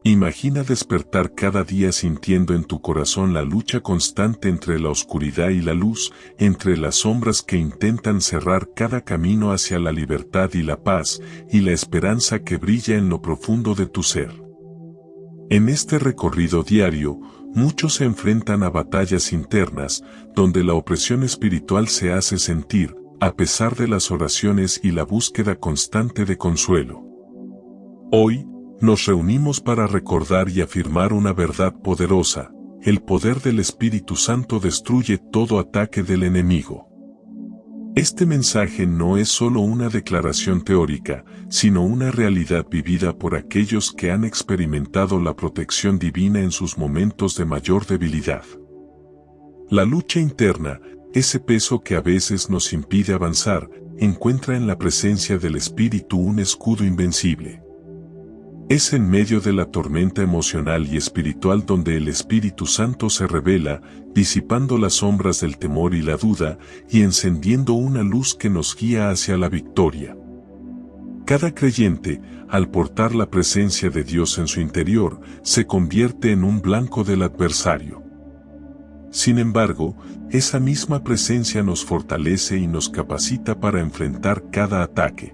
Imagina despertar cada día sintiendo en tu corazón la lucha constante entre la oscuridad y la luz, entre las sombras que intentan cerrar cada camino hacia la libertad y la paz, y la esperanza que brilla en lo profundo de tu ser. En este recorrido diario, muchos se enfrentan a batallas internas, donde la opresión espiritual se hace sentir, a pesar de las oraciones y la búsqueda constante de consuelo. Hoy, nos reunimos para recordar y afirmar una verdad poderosa: el poder del Espíritu Santo destruye todo ataque del enemigo. Este mensaje no es solo una declaración teórica, sino una realidad vivida por aquellos que han experimentado la protección divina en sus momentos de mayor debilidad. La lucha interna, ese peso que a veces nos impide avanzar, encuentra en la presencia del Espíritu un escudo invencible. Es en medio de la tormenta emocional y espiritual donde el Espíritu Santo se revela, disipando las sombras del temor y la duda, y encendiendo una luz que nos guía hacia la victoria. Cada creyente, al portar la presencia de Dios en su interior, se convierte en un blanco del adversario. Sin embargo, esa misma presencia nos fortalece y nos capacita para enfrentar cada ataque.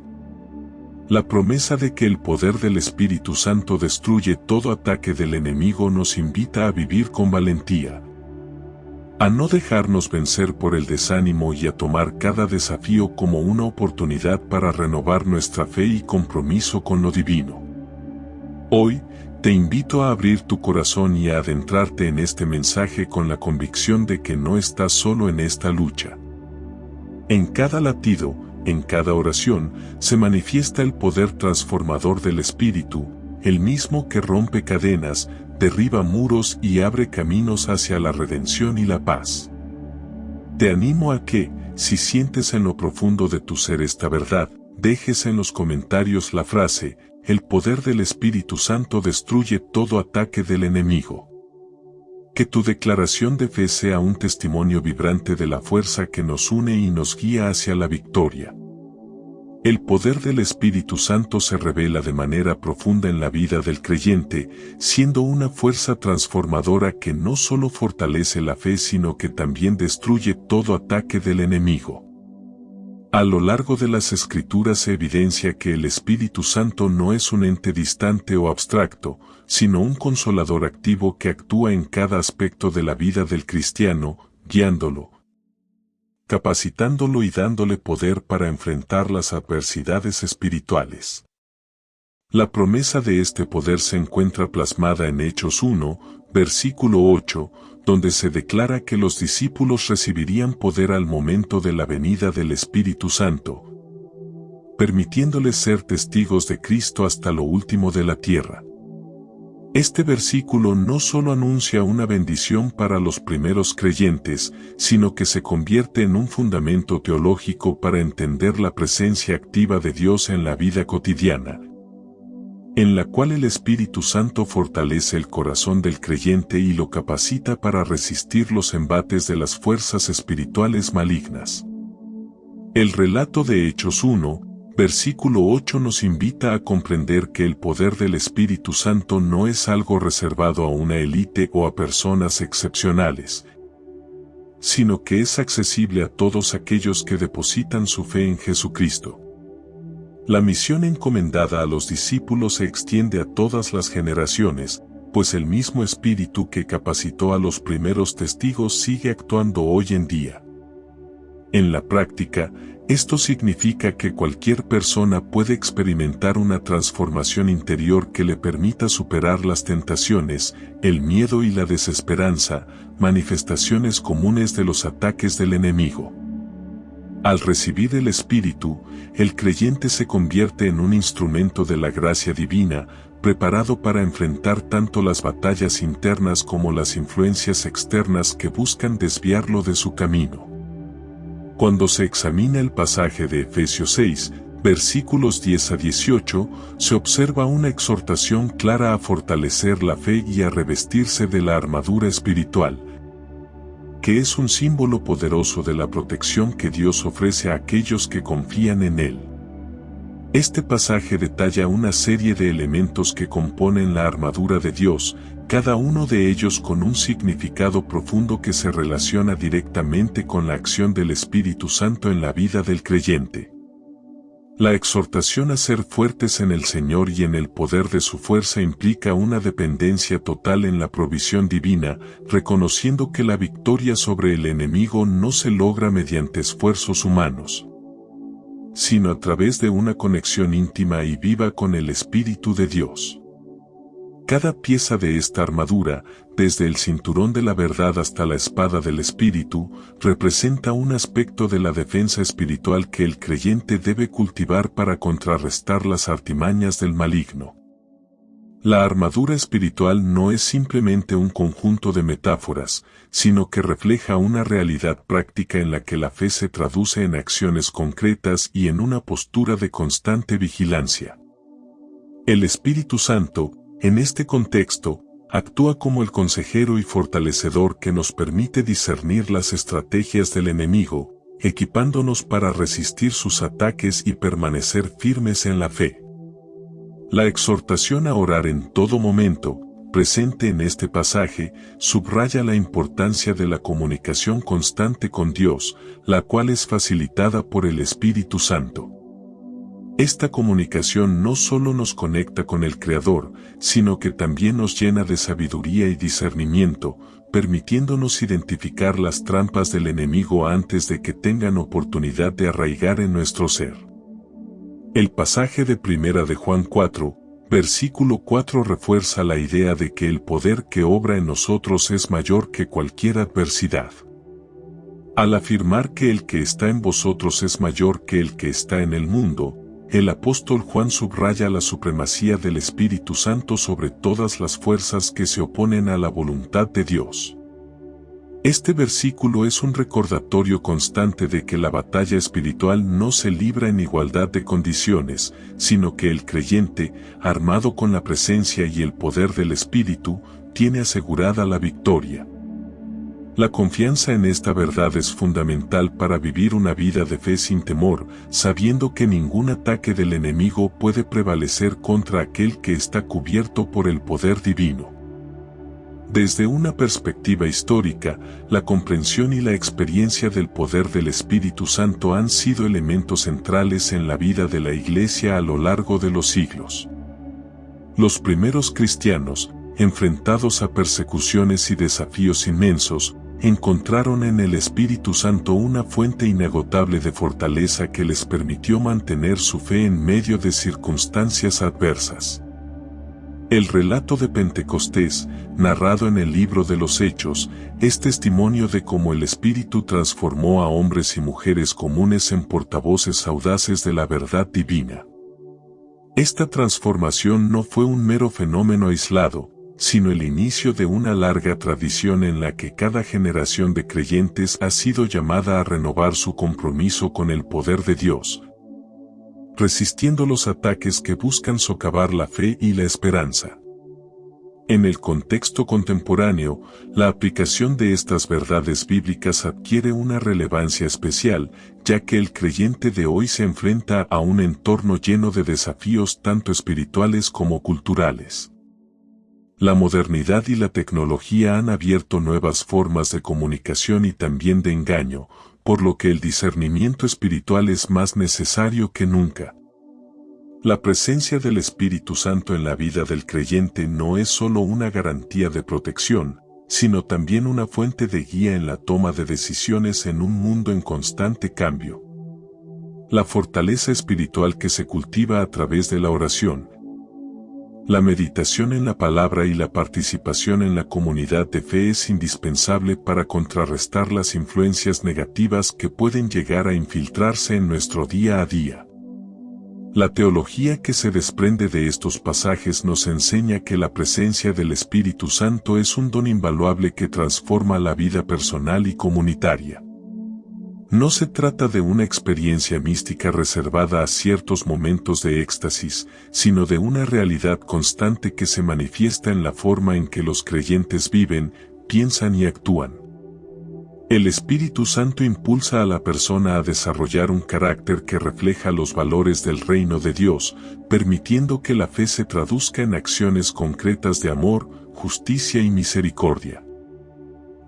La promesa de que el poder del Espíritu Santo destruye todo ataque del enemigo nos invita a vivir con valentía, a no dejarnos vencer por el desánimo y a tomar cada desafío como una oportunidad para renovar nuestra fe y compromiso con lo divino. Hoy, te invito a abrir tu corazón y a adentrarte en este mensaje con la convicción de que no estás solo en esta lucha. En cada latido, en cada oración, se manifiesta el poder transformador del Espíritu, el mismo que rompe cadenas, derriba muros y abre caminos hacia la redención y la paz. Te animo a que, si sientes en lo profundo de tu ser esta verdad, dejes en los comentarios la frase: el poder del Espíritu Santo destruye todo ataque del enemigo. Que tu declaración de fe sea un testimonio vibrante de la fuerza que nos une y nos guía hacia la victoria. El poder del Espíritu Santo se revela de manera profunda en la vida del creyente, siendo una fuerza transformadora que no solo fortalece la fe sino que también destruye todo ataque del enemigo. A lo largo de las Escrituras se evidencia que el Espíritu Santo no es un ente distante o abstracto, sino un consolador activo que actúa en cada aspecto de la vida del cristiano, guiándolo, capacitándolo y dándole poder para enfrentar las adversidades espirituales. La promesa de este poder se encuentra plasmada en Hechos 1, versículo 8, donde se declara que los discípulos recibirían poder al momento de la venida del Espíritu Santo, permitiéndoles ser testigos de Cristo hasta lo último de la tierra. Este versículo no solo anuncia una bendición para los primeros creyentes, sino que se convierte en un fundamento teológico para entender la presencia activa de Dios en la vida cotidiana, en la cual el Espíritu Santo fortalece el corazón del creyente y lo capacita para resistir los embates de las fuerzas espirituales malignas. El relato de Hechos 1, versículo 8 nos invita a comprender que el poder del Espíritu Santo no es algo reservado a una élite o a personas excepcionales, sino que es accesible a todos aquellos que depositan su fe en Jesucristo. La misión encomendada a los discípulos se extiende a todas las generaciones, pues el mismo Espíritu que capacitó a los primeros testigos sigue actuando hoy en día. En la práctica, esto significa que cualquier persona puede experimentar una transformación interior que le permita superar las tentaciones, el miedo y la desesperanza, manifestaciones comunes de los ataques del enemigo. Al recibir el Espíritu, el creyente se convierte en un instrumento de la gracia divina, preparado para enfrentar tanto las batallas internas como las influencias externas que buscan desviarlo de su camino. Cuando se examina el pasaje de Efesios 6, versículos 10 a 18, se observa una exhortación clara a fortalecer la fe y a revestirse de la armadura espiritual, que es un símbolo poderoso de la protección que Dios ofrece a aquellos que confían en Él. Este pasaje detalla una serie de elementos que componen la armadura de Dios, cada uno de ellos con un significado profundo que se relaciona directamente con la acción del Espíritu Santo en la vida del creyente. La exhortación a ser fuertes en el Señor y en el poder de su fuerza implica una dependencia total en la provisión divina, reconociendo que la victoria sobre el enemigo no se logra mediante esfuerzos humanos, sino a través de una conexión íntima y viva con el Espíritu de Dios. Cada pieza de esta armadura, desde el cinturón de la verdad hasta la espada del Espíritu, representa un aspecto de la defensa espiritual que el creyente debe cultivar para contrarrestar las artimañas del maligno. La armadura espiritual no es simplemente un conjunto de metáforas, sino que refleja una realidad práctica en la que la fe se traduce en acciones concretas y en una postura de constante vigilancia. El Espíritu Santo, en este contexto, actúa como el consejero y fortalecedor que nos permite discernir las estrategias del enemigo, equipándonos para resistir sus ataques y permanecer firmes en la fe. La exhortación a orar en todo momento, presente en este pasaje, subraya la importancia de la comunicación constante con Dios, la cual es facilitada por el Espíritu Santo. Esta comunicación no solo nos conecta con el Creador, sino que también nos llena de sabiduría y discernimiento, permitiéndonos identificar las trampas del enemigo antes de que tengan oportunidad de arraigar en nuestro ser. El pasaje de 1 de Juan 4, versículo 4 refuerza la idea de que el poder que obra en nosotros es mayor que cualquier adversidad. Al afirmar que el que está en vosotros es mayor que el que está en el mundo, el apóstol Juan subraya la supremacía del Espíritu Santo sobre todas las fuerzas que se oponen a la voluntad de Dios. Este versículo es un recordatorio constante de que la batalla espiritual no se libra en igualdad de condiciones, sino que el creyente, armado con la presencia y el poder del Espíritu, tiene asegurada la victoria. La confianza en esta verdad es fundamental para vivir una vida de fe sin temor, sabiendo que ningún ataque del enemigo puede prevalecer contra aquel que está cubierto por el poder divino. Desde una perspectiva histórica, la comprensión y la experiencia del poder del Espíritu Santo han sido elementos centrales en la vida de la Iglesia a lo largo de los siglos. Los primeros cristianos, enfrentados a persecuciones y desafíos inmensos, encontraron en el Espíritu Santo una fuente inagotable de fortaleza que les permitió mantener su fe en medio de circunstancias adversas. El relato de Pentecostés, narrado en el libro de los Hechos, es testimonio de cómo el Espíritu transformó a hombres y mujeres comunes en portavoces audaces de la verdad divina. Esta transformación no fue un mero fenómeno aislado, sino el inicio de una larga tradición en la que cada generación de creyentes ha sido llamada a renovar su compromiso con el poder de Dios, resistiendo los ataques que buscan socavar la fe y la esperanza. En el contexto contemporáneo, la aplicación de estas verdades bíblicas adquiere una relevancia especial, ya que el creyente de hoy se enfrenta a un entorno lleno de desafíos tanto espirituales como culturales. La modernidad y la tecnología han abierto nuevas formas de comunicación y también de engaño, por lo que el discernimiento espiritual es más necesario que nunca. La presencia del Espíritu Santo en la vida del creyente no es solo una garantía de protección, sino también una fuente de guía en la toma de decisiones en un mundo en constante cambio. La fortaleza espiritual que se cultiva a través de la oración, la meditación en la palabra y la participación en la comunidad de fe es indispensable para contrarrestar las influencias negativas que pueden llegar a infiltrarse en nuestro día a día. La teología que se desprende de estos pasajes nos enseña que la presencia del Espíritu Santo es un don invaluable que transforma la vida personal y comunitaria. No se trata de una experiencia mística reservada a ciertos momentos de éxtasis, sino de una realidad constante que se manifiesta en la forma en que los creyentes viven, piensan y actúan. El Espíritu Santo impulsa a la persona a desarrollar un carácter que refleja los valores del reino de Dios, permitiendo que la fe se traduzca en acciones concretas de amor, justicia y misericordia.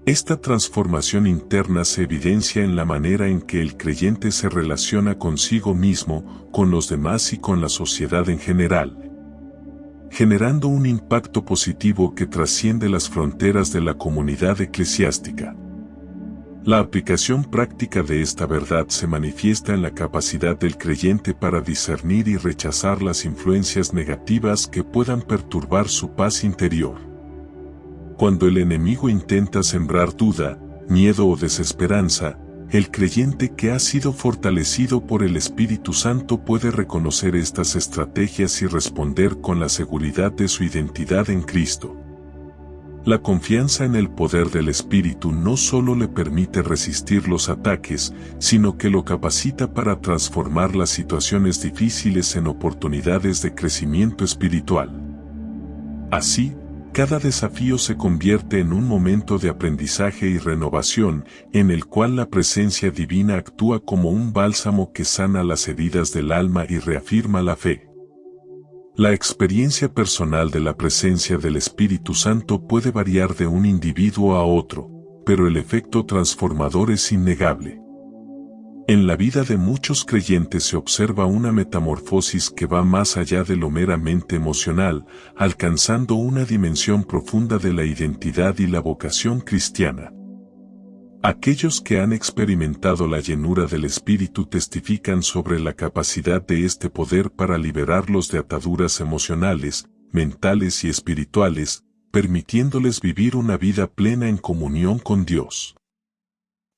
Esta transformación interna se evidencia en la manera en que el creyente se relaciona consigo mismo, con los demás y con la sociedad en general, generando un impacto positivo que trasciende las fronteras de la comunidad eclesiástica. La aplicación práctica de esta verdad se manifiesta en la capacidad del creyente para discernir y rechazar las influencias negativas que puedan perturbar su paz interior. Cuando el enemigo intenta sembrar duda, miedo o desesperanza, el creyente que ha sido fortalecido por el Espíritu Santo puede reconocer estas estrategias y responder con la seguridad de su identidad en Cristo. La confianza en el poder del Espíritu no solo le permite resistir los ataques, sino que lo capacita para transformar las situaciones difíciles en oportunidades de crecimiento espiritual. Así, cada desafío se convierte en un momento de aprendizaje y renovación, en el cual la presencia divina actúa como un bálsamo que sana las heridas del alma y reafirma la fe. La experiencia personal de la presencia del Espíritu Santo puede variar de un individuo a otro, pero el efecto transformador es innegable. En la vida de muchos creyentes se observa una metamorfosis que va más allá de lo meramente emocional, alcanzando una dimensión profunda de la identidad y la vocación cristiana. Aquellos que han experimentado la llenura del Espíritu testifican sobre la capacidad de este poder para liberarlos de ataduras emocionales, mentales y espirituales, permitiéndoles vivir una vida plena en comunión con Dios.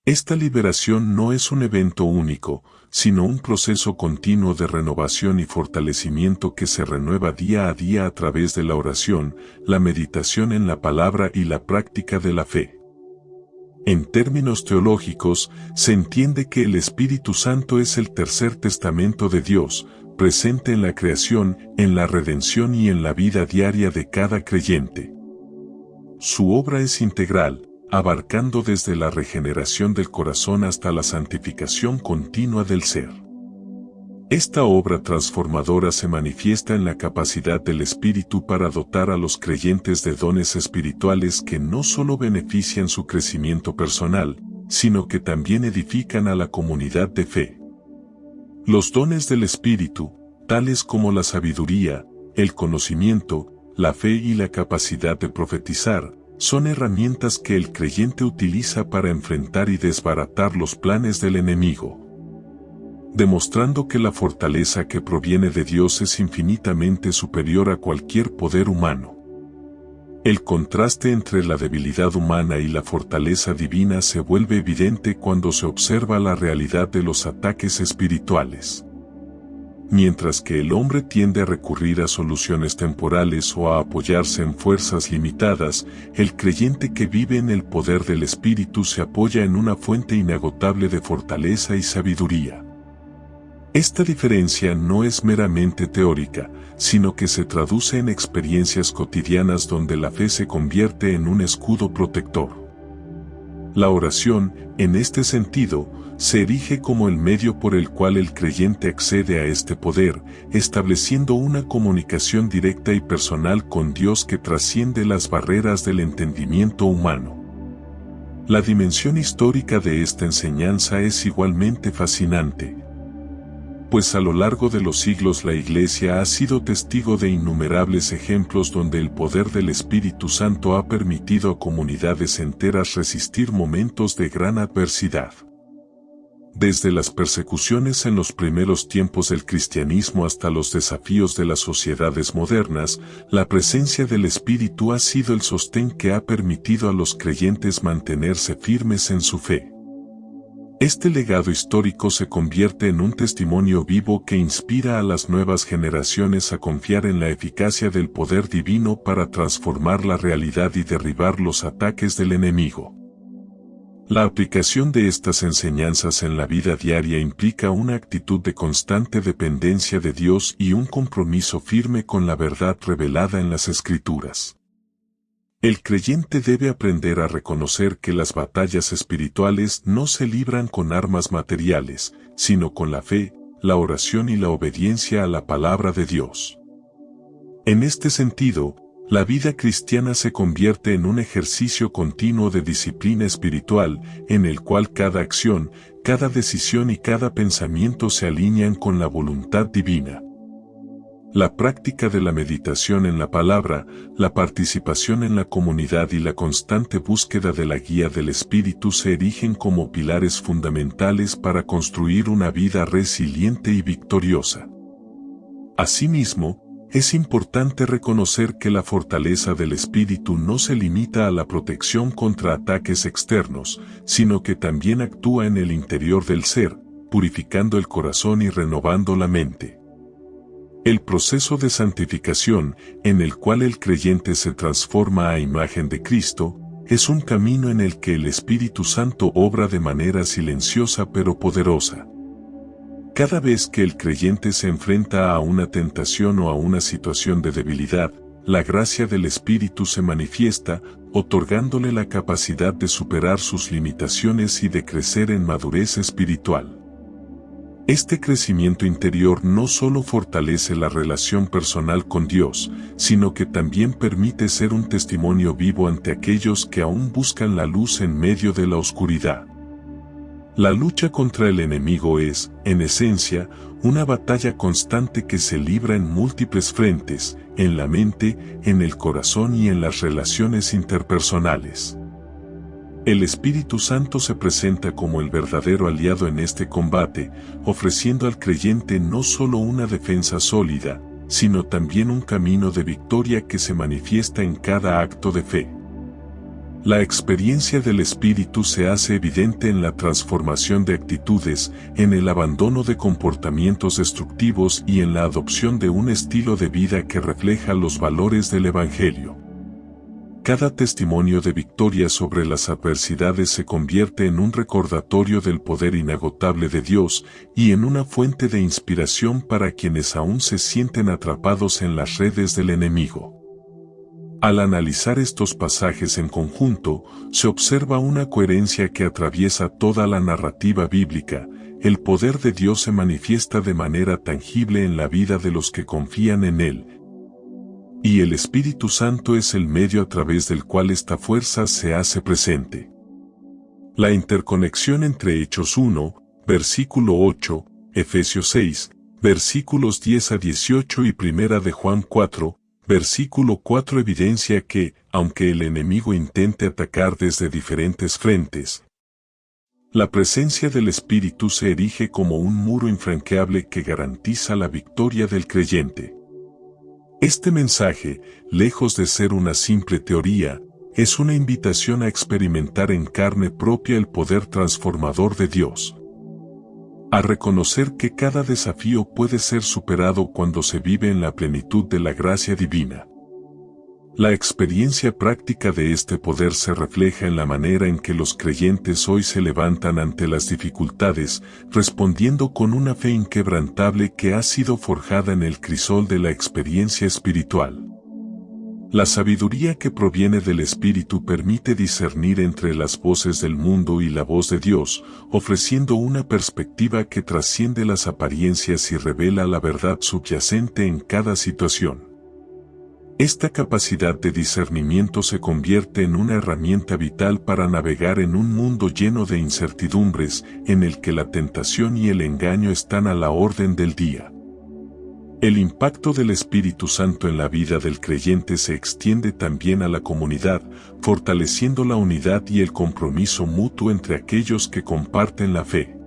Esta liberación no es un evento único, sino un proceso continuo de renovación y fortalecimiento que se renueva día a día a través de la oración, la meditación en la palabra y la práctica de la fe. En términos teológicos, se entiende que el Espíritu Santo es el tercer testamento de Dios, presente en la creación, en la redención y en la vida diaria de cada creyente. Su obra es integral, abarcando desde la regeneración del corazón hasta la santificación continua del ser. Esta obra transformadora se manifiesta en la capacidad del Espíritu para dotar a los creyentes de dones espirituales que no solo benefician su crecimiento personal, sino que también edifican a la comunidad de fe. Los dones del Espíritu, tales como la sabiduría, el conocimiento, la fe y la capacidad de profetizar, son herramientas que el creyente utiliza para enfrentar y desbaratar los planes del enemigo, demostrando que la fortaleza que proviene de Dios es infinitamente superior a cualquier poder humano. El contraste entre la debilidad humana y la fortaleza divina se vuelve evidente cuando se observa la realidad de los ataques espirituales. Mientras que el hombre tiende a recurrir a soluciones temporales o a apoyarse en fuerzas limitadas, el creyente que vive en el poder del Espíritu se apoya en una fuente inagotable de fortaleza y sabiduría. Esta diferencia no es meramente teórica, sino que se traduce en experiencias cotidianas donde la fe se convierte en un escudo protector. La oración, en este sentido, se erige como el medio por el cual el creyente accede a este poder, estableciendo una comunicación directa y personal con Dios que trasciende las barreras del entendimiento humano. La dimensión histórica de esta enseñanza es igualmente fascinante, pues a lo largo de los siglos la Iglesia ha sido testigo de innumerables ejemplos donde el poder del Espíritu Santo ha permitido a comunidades enteras resistir momentos de gran adversidad. Desde las persecuciones en los primeros tiempos del cristianismo hasta los desafíos de las sociedades modernas, la presencia del Espíritu ha sido el sostén que ha permitido a los creyentes mantenerse firmes en su fe. Este legado histórico se convierte en un testimonio vivo que inspira a las nuevas generaciones a confiar en la eficacia del poder divino para transformar la realidad y derribar los ataques del enemigo. La aplicación de estas enseñanzas en la vida diaria implica una actitud de constante dependencia de Dios y un compromiso firme con la verdad revelada en las Escrituras. El creyente debe aprender a reconocer que las batallas espirituales no se libran con armas materiales, sino con la fe, la oración y la obediencia a la palabra de Dios. En este sentido, la vida cristiana se convierte en un ejercicio continuo de disciplina espiritual, en el cual cada acción, cada decisión y cada pensamiento se alinean con la voluntad divina. La práctica de la meditación en la palabra, la participación en la comunidad y la constante búsqueda de la guía del Espíritu se erigen como pilares fundamentales para construir una vida resiliente y victoriosa. Asimismo, es importante reconocer que la fortaleza del Espíritu no se limita a la protección contra ataques externos, sino que también actúa en el interior del ser, purificando el corazón y renovando la mente. El proceso de santificación, en el cual el creyente se transforma a imagen de Cristo, es un camino en el que el Espíritu Santo obra de manera silenciosa pero poderosa. Cada vez que el creyente se enfrenta a una tentación o a una situación de debilidad, la gracia del Espíritu se manifiesta, otorgándole la capacidad de superar sus limitaciones y de crecer en madurez espiritual. Este crecimiento interior no solo fortalece la relación personal con Dios, sino que también permite ser un testimonio vivo ante aquellos que aún buscan la luz en medio de la oscuridad. La lucha contra el enemigo es, en esencia, una batalla constante que se libra en múltiples frentes, en la mente, en el corazón y en las relaciones interpersonales. El Espíritu Santo se presenta como el verdadero aliado en este combate, ofreciendo al creyente no solo una defensa sólida, sino también un camino de victoria que se manifiesta en cada acto de fe. La experiencia del Espíritu se hace evidente en la transformación de actitudes, en el abandono de comportamientos destructivos y en la adopción de un estilo de vida que refleja los valores del Evangelio. Cada testimonio de victoria sobre las adversidades se convierte en un recordatorio del poder inagotable de Dios y en una fuente de inspiración para quienes aún se sienten atrapados en las redes del enemigo. Al analizar estos pasajes en conjunto, se observa una coherencia que atraviesa toda la narrativa bíblica. El poder de Dios se manifiesta de manera tangible en la vida de los que confían en Él. Y el Espíritu Santo es el medio a través del cual esta fuerza se hace presente. La interconexión entre Hechos 1, versículo 8, Efesios 6, versículos 10 a 18 y Primera de Juan 4, versículo 4 evidencia que, aunque el enemigo intente atacar desde diferentes frentes, la presencia del Espíritu se erige como un muro infranqueable que garantiza la victoria del creyente. Este mensaje, lejos de ser una simple teoría, es una invitación a experimentar en carne propia el poder transformador de Dios. A reconocer que cada desafío puede ser superado cuando se vive en la plenitud de la gracia divina. La experiencia práctica de este poder se refleja en la manera en que los creyentes hoy se levantan ante las dificultades, respondiendo con una fe inquebrantable que ha sido forjada en el crisol de la experiencia espiritual. La sabiduría que proviene del Espíritu permite discernir entre las voces del mundo y la voz de Dios, ofreciendo una perspectiva que trasciende las apariencias y revela la verdad subyacente en cada situación. Esta capacidad de discernimiento se convierte en una herramienta vital para navegar en un mundo lleno de incertidumbres, en el que la tentación y el engaño están a la orden del día. El impacto del Espíritu Santo en la vida del creyente se extiende también a la comunidad, fortaleciendo la unidad y el compromiso mutuo entre aquellos que comparten la fe.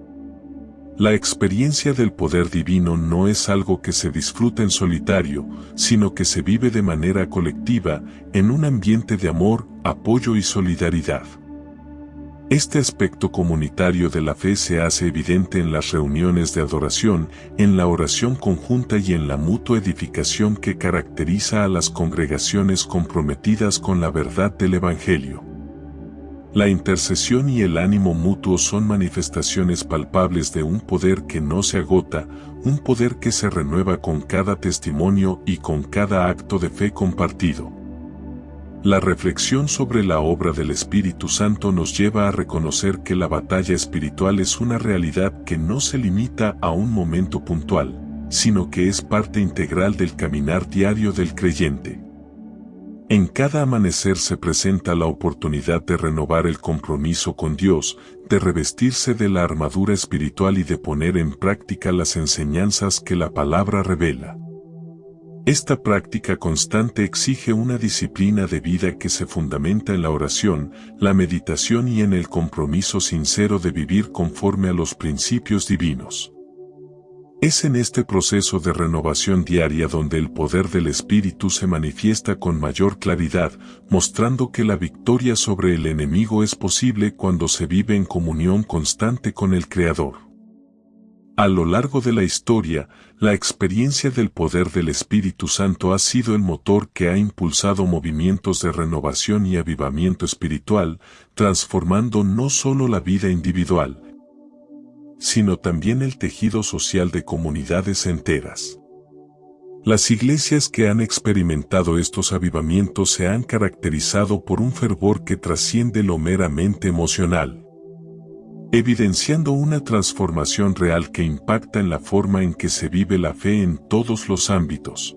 La experiencia del poder divino no es algo que se disfruta en solitario, sino que se vive de manera colectiva, en un ambiente de amor, apoyo y solidaridad. Este aspecto comunitario de la fe se hace evidente en las reuniones de adoración, en la oración conjunta y en la mutua edificación que caracteriza a las congregaciones comprometidas con la verdad del Evangelio. La intercesión y el ánimo mutuo son manifestaciones palpables de un poder que no se agota, un poder que se renueva con cada testimonio y con cada acto de fe compartido. La reflexión sobre la obra del Espíritu Santo nos lleva a reconocer que la batalla espiritual es una realidad que no se limita a un momento puntual, sino que es parte integral del caminar diario del creyente. En cada amanecer se presenta la oportunidad de renovar el compromiso con Dios, de revestirse de la armadura espiritual y de poner en práctica las enseñanzas que la palabra revela. Esta práctica constante exige una disciplina de vida que se fundamenta en la oración, la meditación y en el compromiso sincero de vivir conforme a los principios divinos. Es en este proceso de renovación diaria donde el poder del Espíritu se manifiesta con mayor claridad, mostrando que la victoria sobre el enemigo es posible cuando se vive en comunión constante con el Creador. A lo largo de la historia, la experiencia del poder del Espíritu Santo ha sido el motor que ha impulsado movimientos de renovación y avivamiento espiritual, transformando no solo la vida individual, sino también el tejido social de comunidades enteras. Las iglesias que han experimentado estos avivamientos se han caracterizado por un fervor que trasciende lo meramente emocional, evidenciando una transformación real que impacta en la forma en que se vive la fe en todos los ámbitos.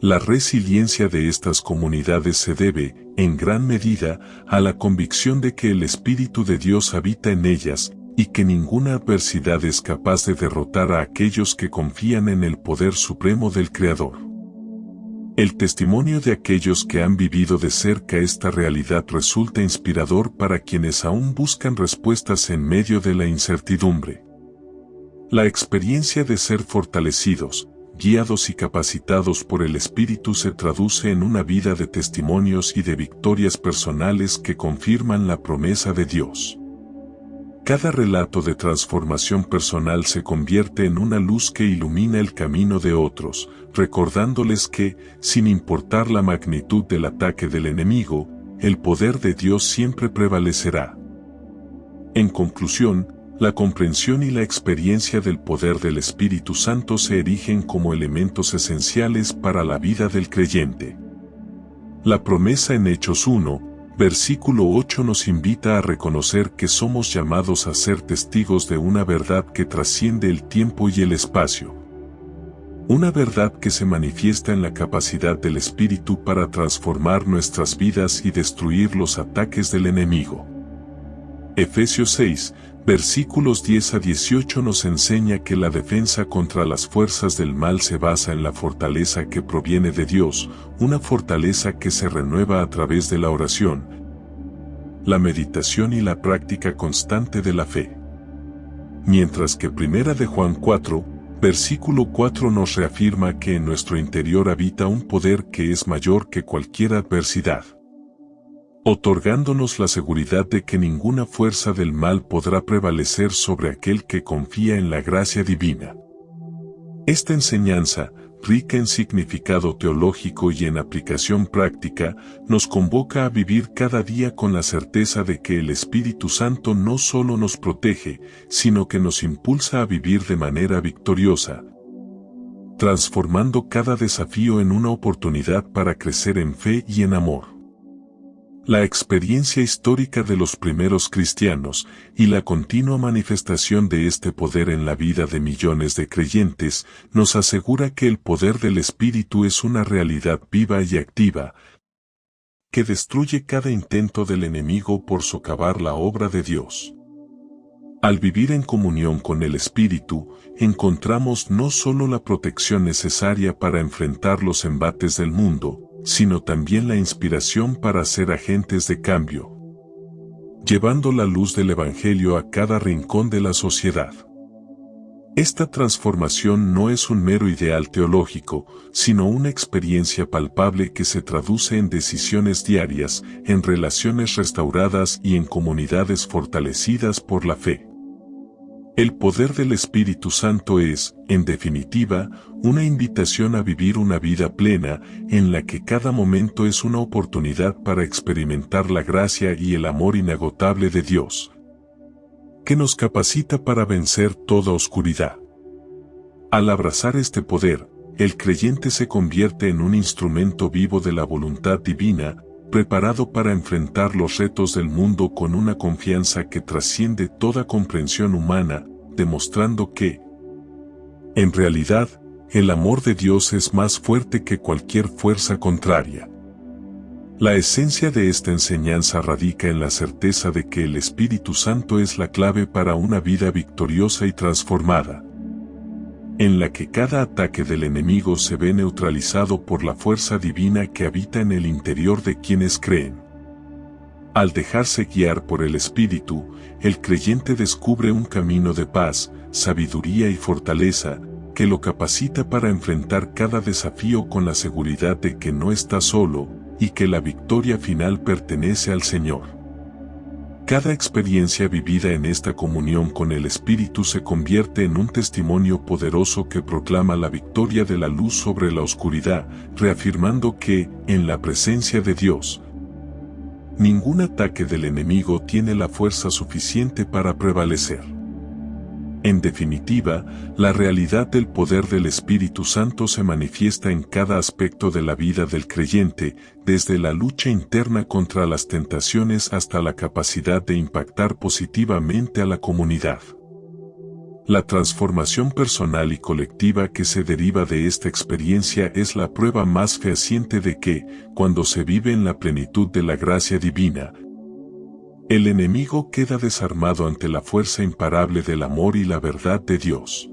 La resiliencia de estas comunidades se debe, en gran medida, a la convicción de que el Espíritu de Dios habita en ellas, y que ninguna adversidad es capaz de derrotar a aquellos que confían en el poder supremo del Creador. El testimonio de aquellos que han vivido de cerca esta realidad resulta inspirador para quienes aún buscan respuestas en medio de la incertidumbre. La experiencia de ser fortalecidos, guiados y capacitados por el Espíritu se traduce en una vida de testimonios y de victorias personales que confirman la promesa de Dios. Cada relato de transformación personal se convierte en una luz que ilumina el camino de otros, recordándoles que, sin importar la magnitud del ataque del enemigo, el poder de Dios siempre prevalecerá. En conclusión, la comprensión y la experiencia del poder del Espíritu Santo se erigen como elementos esenciales para la vida del creyente. La promesa en Hechos 1, versículo 8 nos invita a reconocer que somos llamados a ser testigos de una verdad que trasciende el tiempo y el espacio. Una verdad que se manifiesta en la capacidad del Espíritu para transformar nuestras vidas y destruir los ataques del enemigo. Efesios 6, versículos 10 a 18 nos enseña que la defensa contra las fuerzas del mal se basa en la fortaleza que proviene de Dios, una fortaleza que se renueva a través de la oración, la meditación y la práctica constante de la fe. Mientras que 1 de Juan 4, versículo 4 nos reafirma que en nuestro interior habita un poder que es mayor que cualquier adversidad, otorgándonos la seguridad de que ninguna fuerza del mal podrá prevalecer sobre aquel que confía en la gracia divina. Esta enseñanza, rica en significado teológico y en aplicación práctica, nos convoca a vivir cada día con la certeza de que el Espíritu Santo no solo nos protege, sino que nos impulsa a vivir de manera victoriosa, transformando cada desafío en una oportunidad para crecer en fe y en amor. La experiencia histórica de los primeros cristianos y la continua manifestación de este poder en la vida de millones de creyentes nos asegura que el poder del Espíritu es una realidad viva y activa, que destruye cada intento del enemigo por socavar la obra de Dios. Al vivir en comunión con el Espíritu, encontramos no solo la protección necesaria para enfrentar los embates del mundo, sino también la inspiración para ser agentes de cambio, llevando la luz del Evangelio a cada rincón de la sociedad. Esta transformación no es un mero ideal teológico, sino una experiencia palpable que se traduce en decisiones diarias, en relaciones restauradas y en comunidades fortalecidas por la fe. El poder del Espíritu Santo es, en definitiva, una invitación a vivir una vida plena, en la que cada momento es una oportunidad para experimentar la gracia y el amor inagotable de Dios, que nos capacita para vencer toda oscuridad. Al abrazar este poder, el creyente se convierte en un instrumento vivo de la voluntad divina, preparado para enfrentar los retos del mundo con una confianza que trasciende toda comprensión humana, demostrando que, en realidad, el amor de Dios es más fuerte que cualquier fuerza contraria. La esencia de esta enseñanza radica en la certeza de que el Espíritu Santo es la clave para una vida victoriosa y transformada, en la que cada ataque del enemigo se ve neutralizado por la fuerza divina que habita en el interior de quienes creen. Al dejarse guiar por el Espíritu, el creyente descubre un camino de paz, sabiduría y fortaleza, que lo capacita para enfrentar cada desafío con la seguridad de que no está solo, y que la victoria final pertenece al Señor. Cada experiencia vivida en esta comunión con el Espíritu se convierte en un testimonio poderoso que proclama la victoria de la luz sobre la oscuridad, reafirmando que, en la presencia de Dios, ningún ataque del enemigo tiene la fuerza suficiente para prevalecer. En definitiva, la realidad del poder del Espíritu Santo se manifiesta en cada aspecto de la vida del creyente, desde la lucha interna contra las tentaciones hasta la capacidad de impactar positivamente a la comunidad. La transformación personal y colectiva que se deriva de esta experiencia es la prueba más fehaciente de que, cuando se vive en la plenitud de la gracia divina, el enemigo queda desarmado ante la fuerza imparable del amor y la verdad de Dios.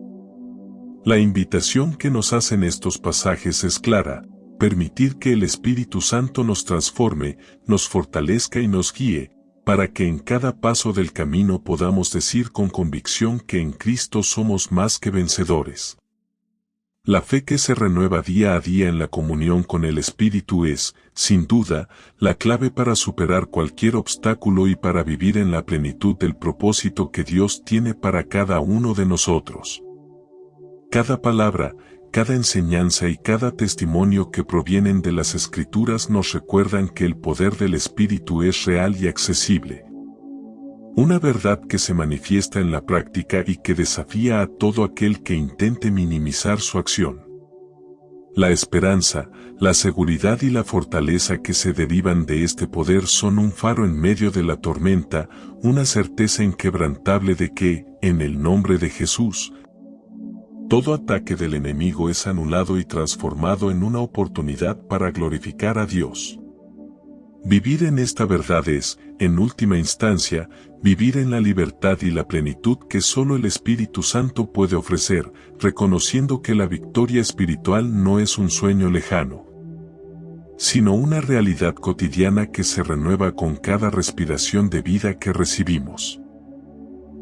La invitación que nos hacen estos pasajes es clara: permitir que el Espíritu Santo nos transforme, nos fortalezca y nos guíe, para que en cada paso del camino podamos decir con convicción que en Cristo somos más que vencedores. La fe que se renueva día a día en la comunión con el Espíritu es, sin duda, la clave para superar cualquier obstáculo y para vivir en la plenitud del propósito que Dios tiene para cada uno de nosotros. Cada palabra, cada enseñanza y cada testimonio que provienen de las Escrituras nos recuerdan que el poder del Espíritu es real y accesible. Una verdad que se manifiesta en la práctica y que desafía a todo aquel que intente minimizar su acción. La esperanza, la seguridad y la fortaleza que se derivan de este poder son un faro en medio de la tormenta, una certeza inquebrantable de que, en el nombre de Jesús, todo ataque del enemigo es anulado y transformado en una oportunidad para glorificar a Dios. Vivir en esta verdad es, en última instancia, vivir en la libertad y la plenitud que solo el Espíritu Santo puede ofrecer, reconociendo que la victoria espiritual no es un sueño lejano, sino una realidad cotidiana que se renueva con cada respiración de vida que recibimos.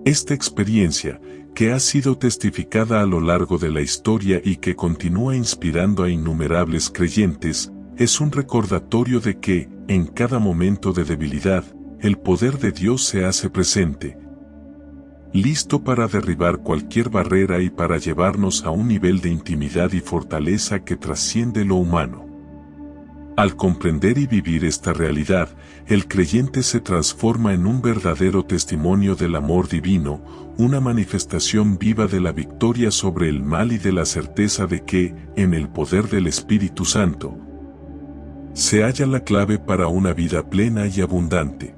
Esta experiencia, que ha sido testificada a lo largo de la historia y que continúa inspirando a innumerables creyentes, es un recordatorio de que, en cada momento de debilidad, el poder de Dios se hace presente, listo para derribar cualquier barrera y para llevarnos a un nivel de intimidad y fortaleza que trasciende lo humano. Al comprender y vivir esta realidad, el creyente se transforma en un verdadero testimonio del amor divino, una manifestación viva de la victoria sobre el mal y de la certeza de que, en el poder del Espíritu Santo, se halla la clave para una vida plena y abundante.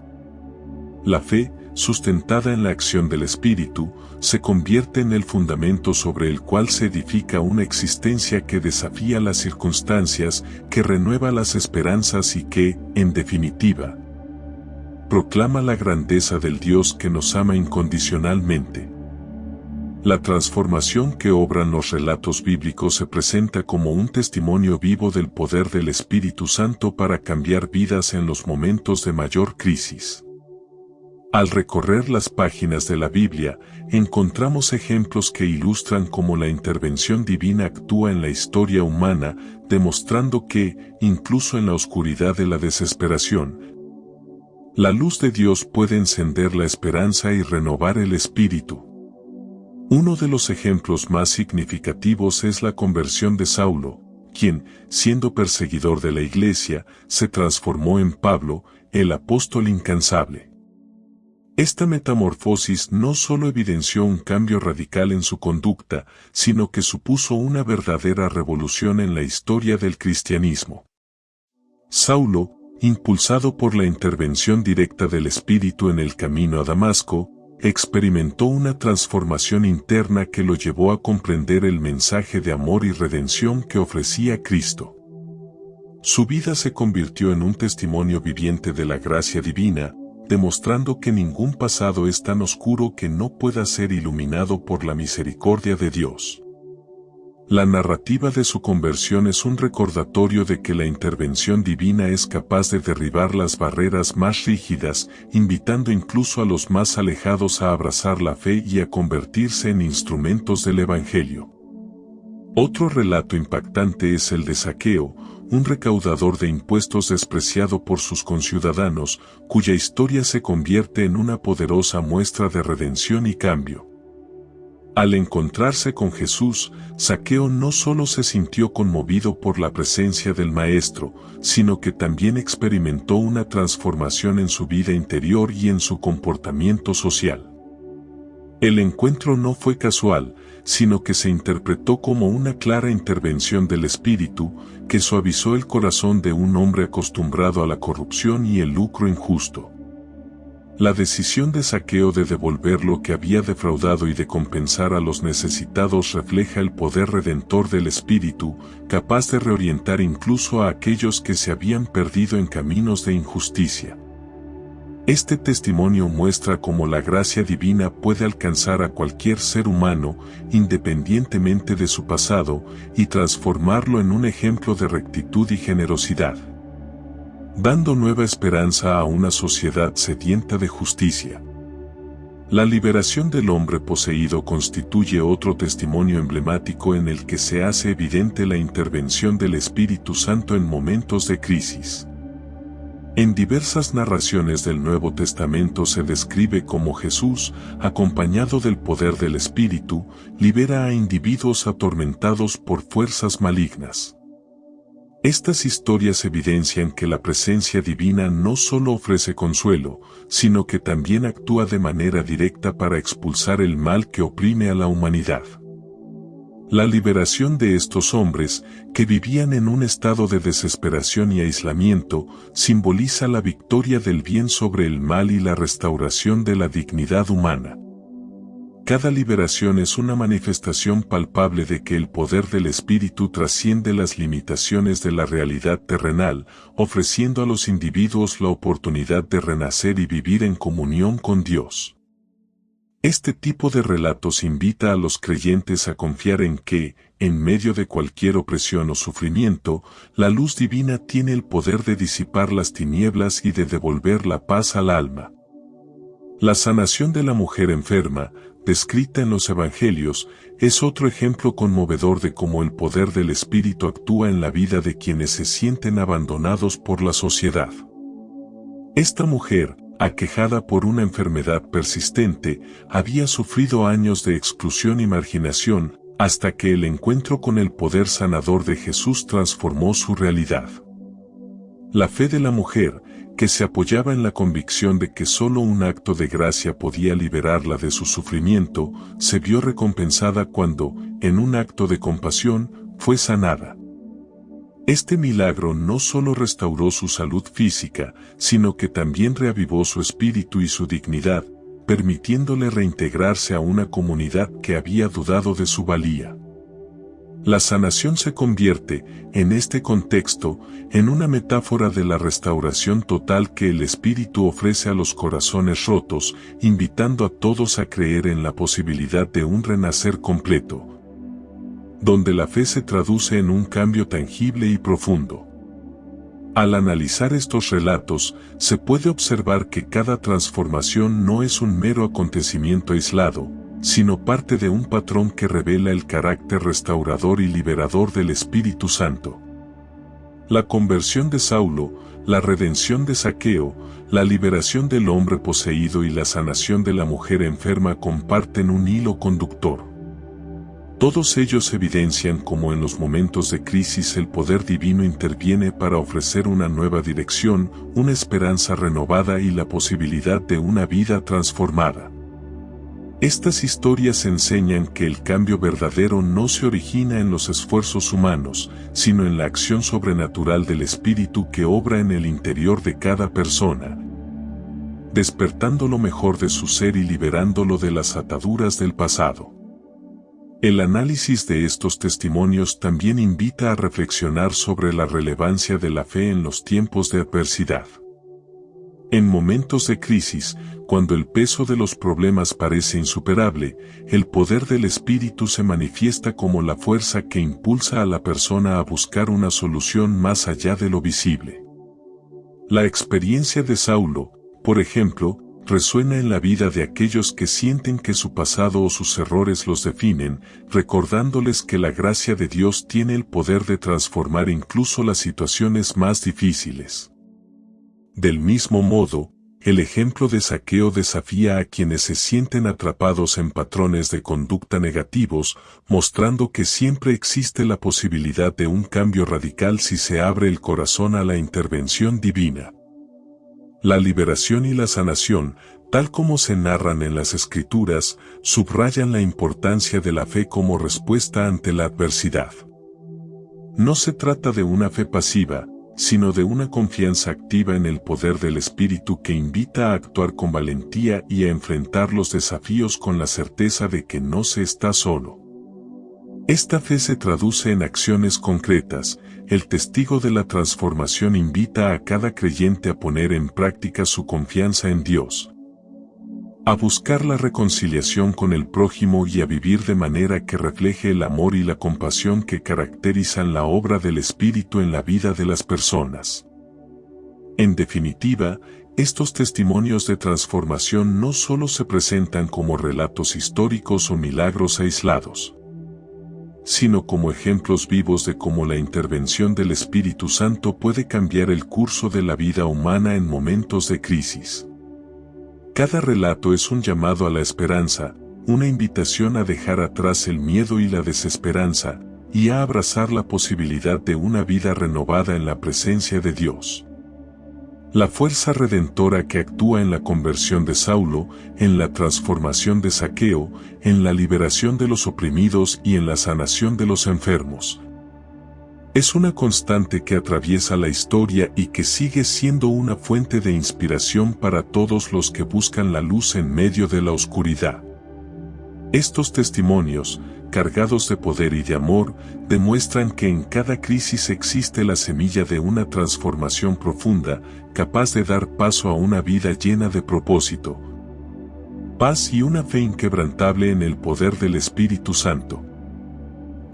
La fe, sustentada en la acción del Espíritu, se convierte en el fundamento sobre el cual se edifica una existencia que desafía las circunstancias, que renueva las esperanzas y que, en definitiva, proclama la grandeza del Dios que nos ama incondicionalmente. La transformación que obran los relatos bíblicos se presenta como un testimonio vivo del poder del Espíritu Santo para cambiar vidas en los momentos de mayor crisis. Al recorrer las páginas de la Biblia, encontramos ejemplos que ilustran cómo la intervención divina actúa en la historia humana, demostrando que, incluso en la oscuridad de la desesperación, la luz de Dios puede encender la esperanza y renovar el espíritu. Uno de los ejemplos más significativos es la conversión de Saulo, quien, siendo perseguidor de la iglesia, se transformó en Pablo, el apóstol incansable. Esta metamorfosis no solo evidenció un cambio radical en su conducta, sino que supuso una verdadera revolución en la historia del cristianismo. Saulo, impulsado por la intervención directa del Espíritu en el camino a Damasco, experimentó una transformación interna que lo llevó a comprender el mensaje de amor y redención que ofrecía Cristo. Su vida se convirtió en un testimonio viviente de la gracia divina, demostrando que ningún pasado es tan oscuro que no pueda ser iluminado por la misericordia de Dios. La narrativa de su conversión es un recordatorio de que la intervención divina es capaz de derribar las barreras más rígidas, invitando incluso a los más alejados a abrazar la fe y a convertirse en instrumentos del Evangelio. Otro relato impactante es el de Zaqueo, un recaudador de impuestos despreciado por sus conciudadanos, cuya historia se convierte en una poderosa muestra de redención y cambio. Al encontrarse con Jesús, Zaqueo no solo se sintió conmovido por la presencia del Maestro, sino que también experimentó una transformación en su vida interior y en su comportamiento social. El encuentro no fue casual, sino que se interpretó como una clara intervención del Espíritu, que suavizó el corazón de un hombre acostumbrado a la corrupción y el lucro injusto. La decisión de Zaqueo de devolver lo que había defraudado y de compensar a los necesitados refleja el poder redentor del Espíritu, capaz de reorientar incluso a aquellos que se habían perdido en caminos de injusticia. Este testimonio muestra cómo la gracia divina puede alcanzar a cualquier ser humano, independientemente de su pasado, y transformarlo en un ejemplo de rectitud y generosidad, dando nueva esperanza a una sociedad sedienta de justicia. La liberación del hombre poseído constituye otro testimonio emblemático en el que se hace evidente la intervención del Espíritu Santo en momentos de crisis. En diversas narraciones del Nuevo Testamento se describe cómo Jesús, acompañado del poder del Espíritu, libera a individuos atormentados por fuerzas malignas. Estas historias evidencian que la presencia divina no solo ofrece consuelo, sino que también actúa de manera directa para expulsar el mal que oprime a la humanidad. La liberación de estos hombres, que vivían en un estado de desesperación y aislamiento, simboliza la victoria del bien sobre el mal y la restauración de la dignidad humana. Cada liberación es una manifestación palpable de que el poder del Espíritu trasciende las limitaciones de la realidad terrenal, ofreciendo a los individuos la oportunidad de renacer y vivir en comunión con Dios. Este tipo de relatos invita a los creyentes a confiar en que, en medio de cualquier opresión o sufrimiento, la luz divina tiene el poder de disipar las tinieblas y de devolver la paz al alma. La sanación de la mujer enferma, descrita en los Evangelios, es otro ejemplo conmovedor de cómo el poder del Espíritu actúa en la vida de quienes se sienten abandonados por la sociedad. Esta mujer, aquejada por una enfermedad persistente, había sufrido años de exclusión y marginación, hasta que el encuentro con el poder sanador de Jesús transformó su realidad. La fe de la mujer, que se apoyaba en la convicción de que solo un acto de gracia podía liberarla de su sufrimiento, se vio recompensada cuando, en un acto de compasión, fue sanada. Este milagro no solo restauró su salud física, sino que también reavivó su espíritu y su dignidad, permitiéndole reintegrarse a una comunidad que había dudado de su valía. La sanación se convierte, en este contexto, en una metáfora de la restauración total que el Espíritu ofrece a los corazones rotos, invitando a todos a creer en la posibilidad de un renacer completo, donde la fe se traduce en un cambio tangible y profundo. Al analizar estos relatos, se puede observar que cada transformación no es un mero acontecimiento aislado, sino parte de un patrón que revela el carácter restaurador y liberador del Espíritu Santo. La conversión de Saulo, la redención de Zaqueo, la liberación del hombre poseído y la sanación de la mujer enferma comparten un hilo conductor. Todos ellos evidencian cómo en los momentos de crisis el poder divino interviene para ofrecer una nueva dirección, una esperanza renovada y la posibilidad de una vida transformada. Estas historias enseñan que el cambio verdadero no se origina en los esfuerzos humanos, sino en la acción sobrenatural del Espíritu que obra en el interior de cada persona, despertando lo mejor de su ser y liberándolo de las ataduras del pasado. El análisis de estos testimonios también invita a reflexionar sobre la relevancia de la fe en los tiempos de adversidad. En momentos de crisis, cuando el peso de los problemas parece insuperable, el poder del Espíritu se manifiesta como la fuerza que impulsa a la persona a buscar una solución más allá de lo visible. La experiencia de Saulo, por ejemplo, resuena en la vida de aquellos que sienten que su pasado o sus errores los definen, recordándoles que la gracia de Dios tiene el poder de transformar incluso las situaciones más difíciles. Del mismo modo, el ejemplo de Zaqueo desafía a quienes se sienten atrapados en patrones de conducta negativos, mostrando que siempre existe la posibilidad de un cambio radical si se abre el corazón a la intervención divina. La liberación y la sanación, tal como se narran en las Escrituras, subrayan la importancia de la fe como respuesta ante la adversidad. No se trata de una fe pasiva, sino de una confianza activa en el poder del Espíritu que invita a actuar con valentía y a enfrentar los desafíos con la certeza de que no se está solo. Esta fe se traduce en acciones concretas. El testigo de la transformación invita a cada creyente a poner en práctica su confianza en Dios, a buscar la reconciliación con el prójimo y a vivir de manera que refleje el amor y la compasión que caracterizan la obra del Espíritu en la vida de las personas. En definitiva, estos testimonios de transformación no solo se presentan como relatos históricos o milagros aislados, sino como ejemplos vivos de cómo la intervención del Espíritu Santo puede cambiar el curso de la vida humana en momentos de crisis. Cada relato es un llamado a la esperanza, una invitación a dejar atrás el miedo y la desesperanza, y a abrazar la posibilidad de una vida renovada en la presencia de Dios. La fuerza redentora que actúa en la conversión de Saulo, en la transformación de Zaqueo, en la liberación de los oprimidos y en la sanación de los enfermos, es una constante que atraviesa la historia y que sigue siendo una fuente de inspiración para todos los que buscan la luz en medio de la oscuridad. Estos testimonios, cargados de poder y de amor, demuestran que en cada crisis existe la semilla de una transformación profunda, capaz de dar paso a una vida llena de propósito, paz y una fe inquebrantable en el poder del Espíritu Santo.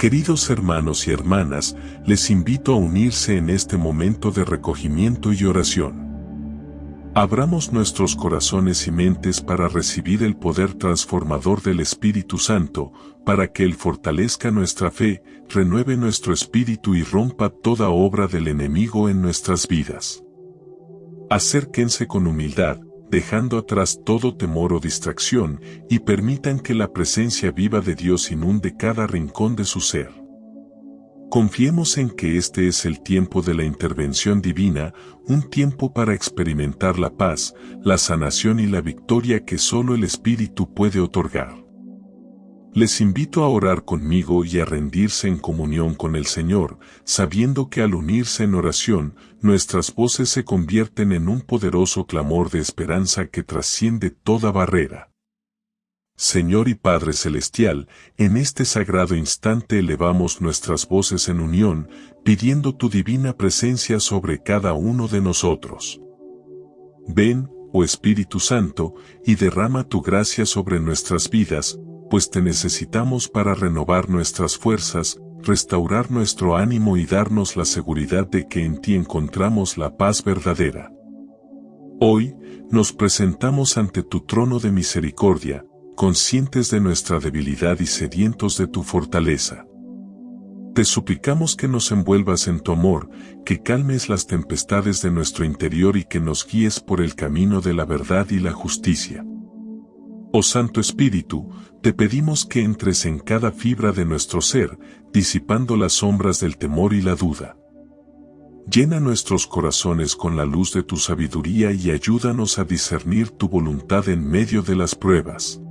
Queridos hermanos y hermanas, les invito a unirse en este momento de recogimiento y oración. Abramos nuestros corazones y mentes para recibir el poder transformador del Espíritu Santo, para que Él fortalezca nuestra fe, renueve nuestro espíritu y rompa toda obra del enemigo en nuestras vidas. Acérquense con humildad, dejando atrás todo temor o distracción, y permitan que la presencia viva de Dios inunde cada rincón de su ser. Confiemos en que este es el tiempo de la intervención divina, un tiempo para experimentar la paz, la sanación y la victoria que solo el Espíritu puede otorgar. Les invito a orar conmigo y a rendirse en comunión con el Señor, sabiendo que al unirse en oración, nuestras voces se convierten en un poderoso clamor de esperanza que trasciende toda barrera. Señor y Padre Celestial, en este sagrado instante elevamos nuestras voces en unión, pidiendo tu divina presencia sobre cada uno de nosotros. Ven, oh Espíritu Santo, y derrama tu gracia sobre nuestras vidas, pues te necesitamos para renovar nuestras fuerzas, restaurar nuestro ánimo y darnos la seguridad de que en ti encontramos la paz verdadera. Hoy, nos presentamos ante tu trono de misericordia, conscientes de nuestra debilidad y sedientos de tu fortaleza. Te suplicamos que nos envuelvas en tu amor, que calmes las tempestades de nuestro interior y que nos guíes por el camino de la verdad y la justicia. Oh Santo Espíritu, te pedimos que entres en cada fibra de nuestro ser, disipando las sombras del temor y la duda. Llena nuestros corazones con la luz de tu sabiduría y ayúdanos a discernir tu voluntad en medio de las pruebas.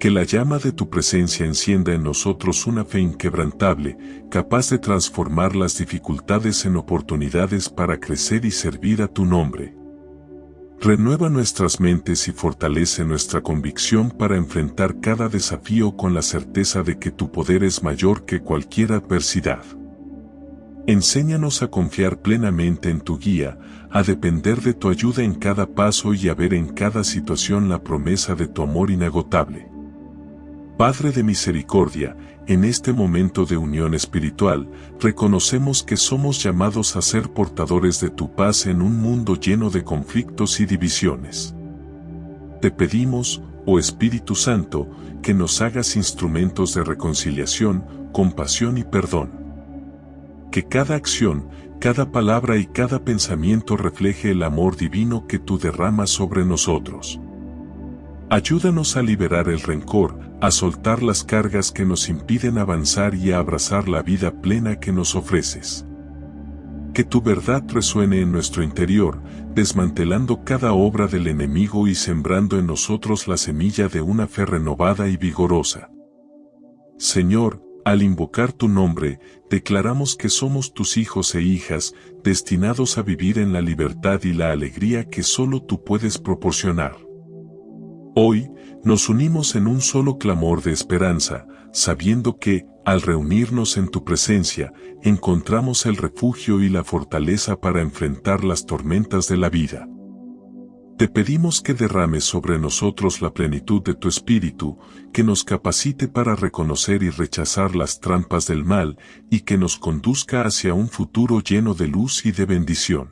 Que la llama de tu presencia encienda en nosotros una fe inquebrantable, capaz de transformar las dificultades en oportunidades para crecer y servir a tu nombre. Renueva nuestras mentes y fortalece nuestra convicción para enfrentar cada desafío con la certeza de que tu poder es mayor que cualquier adversidad. Enséñanos a confiar plenamente en tu guía, a depender de tu ayuda en cada paso y a ver en cada situación la promesa de tu amor inagotable. Padre de misericordia, en este momento de unión espiritual, reconocemos que somos llamados a ser portadores de tu paz en un mundo lleno de conflictos y divisiones. Te pedimos, oh Espíritu Santo, que nos hagas instrumentos de reconciliación, compasión y perdón. Que cada acción, cada palabra y cada pensamiento refleje el amor divino que tú derramas sobre nosotros. Ayúdanos a liberar el rencor, a soltar las cargas que nos impiden avanzar y a abrazar la vida plena que nos ofreces. Que tu verdad resuene en nuestro interior, desmantelando cada obra del enemigo y sembrando en nosotros la semilla de una fe renovada y vigorosa. Señor, al invocar tu nombre, declaramos que somos tus hijos e hijas, destinados a vivir en la libertad y la alegría que solo tú puedes proporcionar. Hoy, nos unimos en un solo clamor de esperanza, sabiendo que, al reunirnos en tu presencia, encontramos el refugio y la fortaleza para enfrentar las tormentas de la vida. Te pedimos que derrames sobre nosotros la plenitud de tu Espíritu, que nos capacite para reconocer y rechazar las trampas del mal, y que nos conduzca hacia un futuro lleno de luz y de bendición.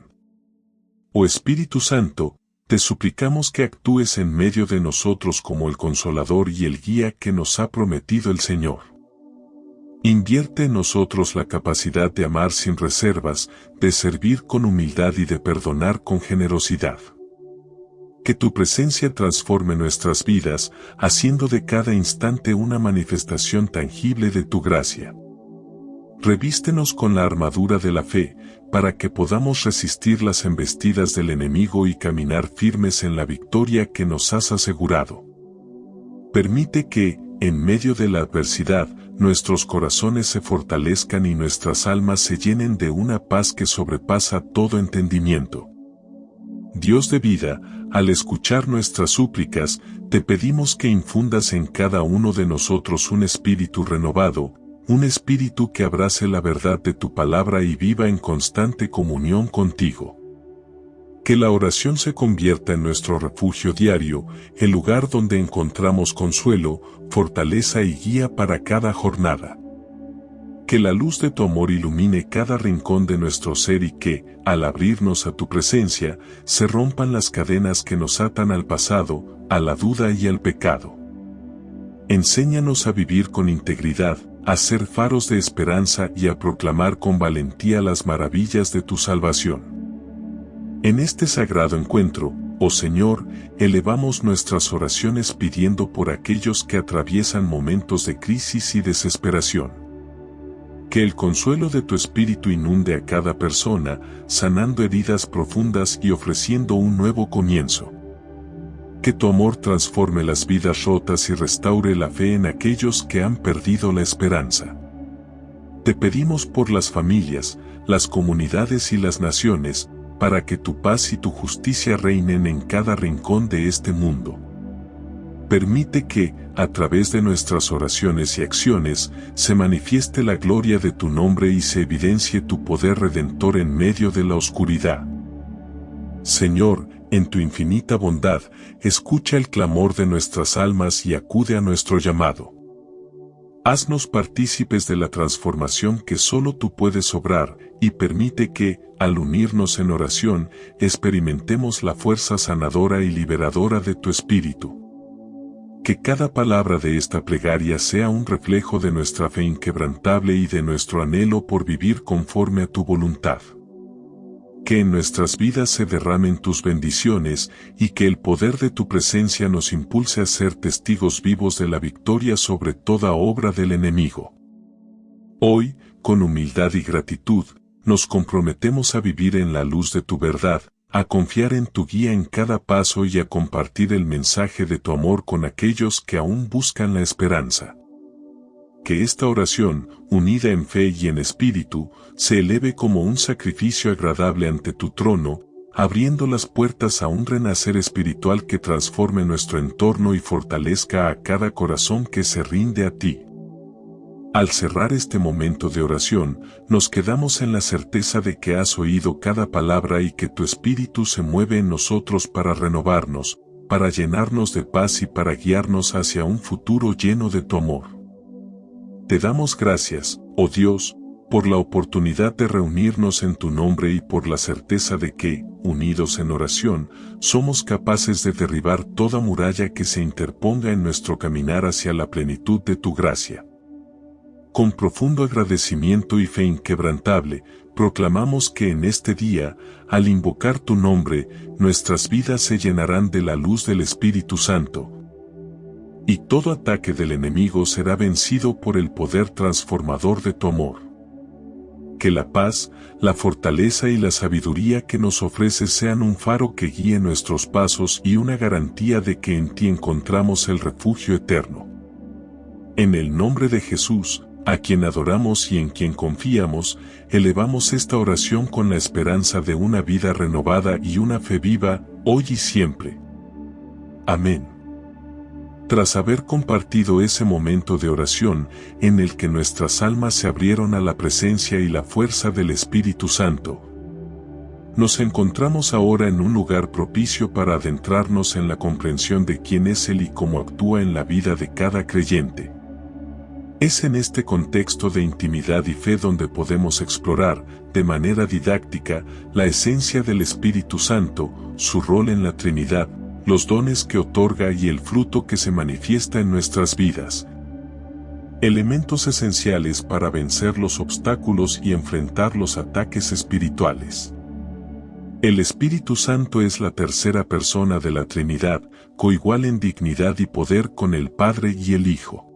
Oh Espíritu Santo, te suplicamos que actúes en medio de nosotros como el Consolador y el Guía que nos ha prometido el Señor. Invierte en nosotros la capacidad de amar sin reservas, de servir con humildad y de perdonar con generosidad. Que tu presencia transforme nuestras vidas, haciendo de cada instante una manifestación tangible de tu gracia. Revístenos con la armadura de la fe, para que podamos resistir las embestidas del enemigo y caminar firmes en la victoria que nos has asegurado. Permite que, en medio de la adversidad, nuestros corazones se fortalezcan y nuestras almas se llenen de una paz que sobrepasa todo entendimiento. Dios de vida, al escuchar nuestras súplicas, te pedimos que infundas en cada uno de nosotros un espíritu renovado, un espíritu que abrace la verdad de tu palabra y viva en constante comunión contigo. Que la oración se convierta en nuestro refugio diario, el lugar donde encontramos consuelo, fortaleza y guía para cada jornada. Que la luz de tu amor ilumine cada rincón de nuestro ser y que, al abrirnos a tu presencia, se rompan las cadenas que nos atan al pasado, a la duda y al pecado. Enséñanos a vivir con integridad, a ser faros de esperanza y a proclamar con valentía las maravillas de tu salvación. En este sagrado encuentro, oh Señor, elevamos nuestras oraciones pidiendo por aquellos que atraviesan momentos de crisis y desesperación. Que el consuelo de tu Espíritu inunde a cada persona, sanando heridas profundas y ofreciendo un nuevo comienzo. Que tu amor transforme las vidas rotas y restaure la fe en aquellos que han perdido la esperanza. Te pedimos por las familias, las comunidades y las naciones, para que tu paz y tu justicia reinen en cada rincón de este mundo. Permite que, a través de nuestras oraciones y acciones, se manifieste la gloria de tu nombre y se evidencie tu poder redentor en medio de la oscuridad. Señor, en tu infinita bondad, escucha el clamor de nuestras almas y acude a nuestro llamado. Haznos partícipes de la transformación que solo tú puedes obrar, y permite que, al unirnos en oración, experimentemos la fuerza sanadora y liberadora de tu Espíritu. Que cada palabra de esta plegaria sea un reflejo de nuestra fe inquebrantable y de nuestro anhelo por vivir conforme a tu voluntad. Que en nuestras vidas se derramen tus bendiciones y que el poder de tu presencia nos impulse a ser testigos vivos de la victoria sobre toda obra del enemigo. Hoy, con humildad y gratitud, nos comprometemos a vivir en la luz de tu verdad, a confiar en tu guía en cada paso y a compartir el mensaje de tu amor con aquellos que aún buscan la esperanza. Que esta oración, unida en fe y en espíritu, se eleve como un sacrificio agradable ante tu trono, abriendo las puertas a un renacer espiritual que transforme nuestro entorno y fortalezca a cada corazón que se rinde a ti. Al cerrar este momento de oración, nos quedamos en la certeza de que has oído cada palabra y que tu espíritu se mueve en nosotros para renovarnos, para llenarnos de paz y para guiarnos hacia un futuro lleno de tu amor. Te damos gracias, oh Dios, por la oportunidad de reunirnos en tu nombre y por la certeza de que, unidos en oración, somos capaces de derribar toda muralla que se interponga en nuestro caminar hacia la plenitud de tu gracia. Con profundo agradecimiento y fe inquebrantable, proclamamos que en este día, al invocar tu nombre, nuestras vidas se llenarán de la luz del Espíritu Santo, y todo ataque del enemigo será vencido por el poder transformador de tu amor. Que la paz, la fortaleza y la sabiduría que nos ofreces sean un faro que guíe nuestros pasos y una garantía de que en ti encontramos el refugio eterno. En el nombre de Jesús, a quien adoramos y en quien confiamos, elevamos esta oración con la esperanza de una vida renovada y una fe viva, hoy y siempre. Amén. Tras haber compartido ese momento de oración, en el que nuestras almas se abrieron a la presencia y la fuerza del Espíritu Santo, nos encontramos ahora en un lugar propicio para adentrarnos en la comprensión de quién es Él y cómo actúa en la vida de cada creyente. Es en este contexto de intimidad y fe donde podemos explorar, de manera didáctica, la esencia del Espíritu Santo, su rol en la Trinidad, los dones que otorga y el fruto que se manifiesta en nuestras vidas. Elementos esenciales para vencer los obstáculos y enfrentar los ataques espirituales. El Espíritu Santo es la tercera persona de la Trinidad, coigual en dignidad y poder con el Padre y el Hijo.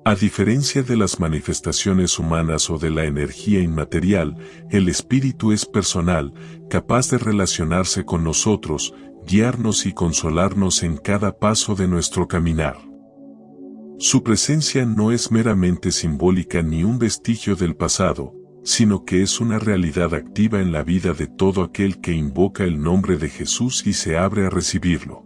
A diferencia de las manifestaciones humanas o de la energía inmaterial, el Espíritu es personal, capaz de relacionarse con nosotros, guiarnos y consolarnos en cada paso de nuestro caminar. Su presencia no es meramente simbólica ni un vestigio del pasado, sino que es una realidad activa en la vida de todo aquel que invoca el nombre de Jesús y se abre a recibirlo.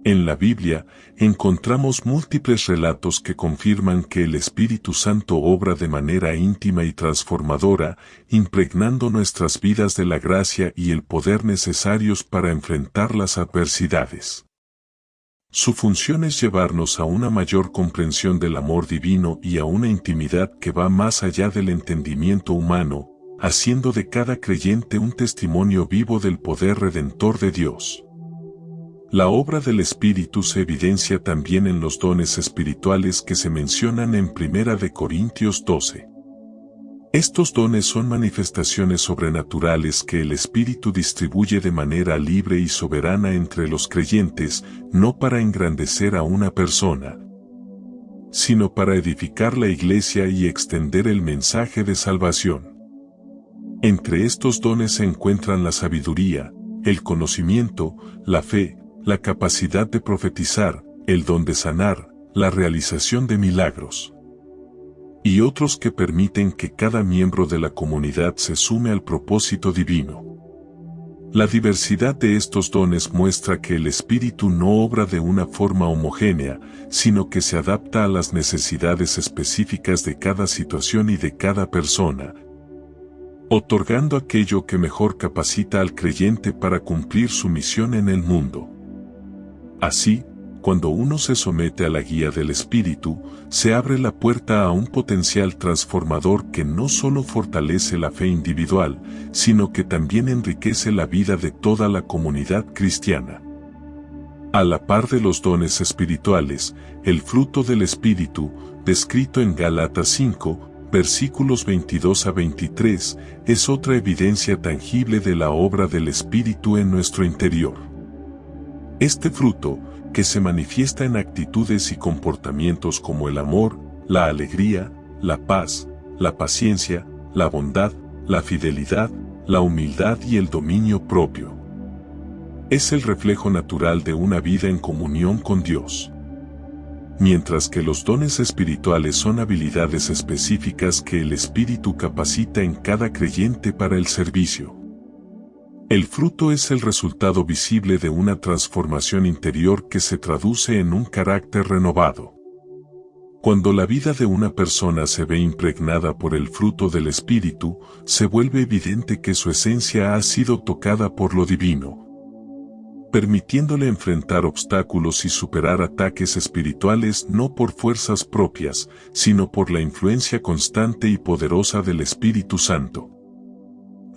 En la Biblia, encontramos múltiples relatos que confirman que el Espíritu Santo obra de manera íntima y transformadora, impregnando nuestras vidas de la gracia y el poder necesarios para enfrentar las adversidades. Su función es llevarnos a una mayor comprensión del amor divino y a una intimidad que va más allá del entendimiento humano, haciendo de cada creyente un testimonio vivo del poder redentor de Dios. La obra del Espíritu se evidencia también en los dones espirituales que se mencionan en 1 Corintios 12. Estos dones son manifestaciones sobrenaturales que el Espíritu distribuye de manera libre y soberana entre los creyentes, no para engrandecer a una persona, sino para edificar la Iglesia y extender el mensaje de salvación. Entre estos dones se encuentran la sabiduría, el conocimiento, la fe, la capacidad de profetizar, el don de sanar, la realización de milagros, y otros que permiten que cada miembro de la comunidad se sume al propósito divino. La diversidad de estos dones muestra que el Espíritu no obra de una forma homogénea, sino que se adapta a las necesidades específicas de cada situación y de cada persona, otorgando aquello que mejor capacita al creyente para cumplir su misión en el mundo. Así, cuando uno se somete a la guía del Espíritu, se abre la puerta a un potencial transformador que no solo fortalece la fe individual, sino que también enriquece la vida de toda la comunidad cristiana. A la par de los dones espirituales, el fruto del Espíritu, descrito en Gálatas 5, versículos 22 a 23, es otra evidencia tangible de la obra del Espíritu en nuestro interior. Este fruto, que se manifiesta en actitudes y comportamientos como el amor, la alegría, la paz, la paciencia, la bondad, la fidelidad, la humildad y el dominio propio. Es el reflejo natural de una vida en comunión con Dios. Mientras que los dones espirituales son habilidades específicas que el Espíritu capacita en cada creyente para el servicio. El fruto es el resultado visible de una transformación interior que se traduce en un carácter renovado. Cuando la vida de una persona se ve impregnada por el fruto del Espíritu, se vuelve evidente que su esencia ha sido tocada por lo divino, permitiéndole enfrentar obstáculos y superar ataques espirituales no por fuerzas propias, sino por la influencia constante y poderosa del Espíritu Santo.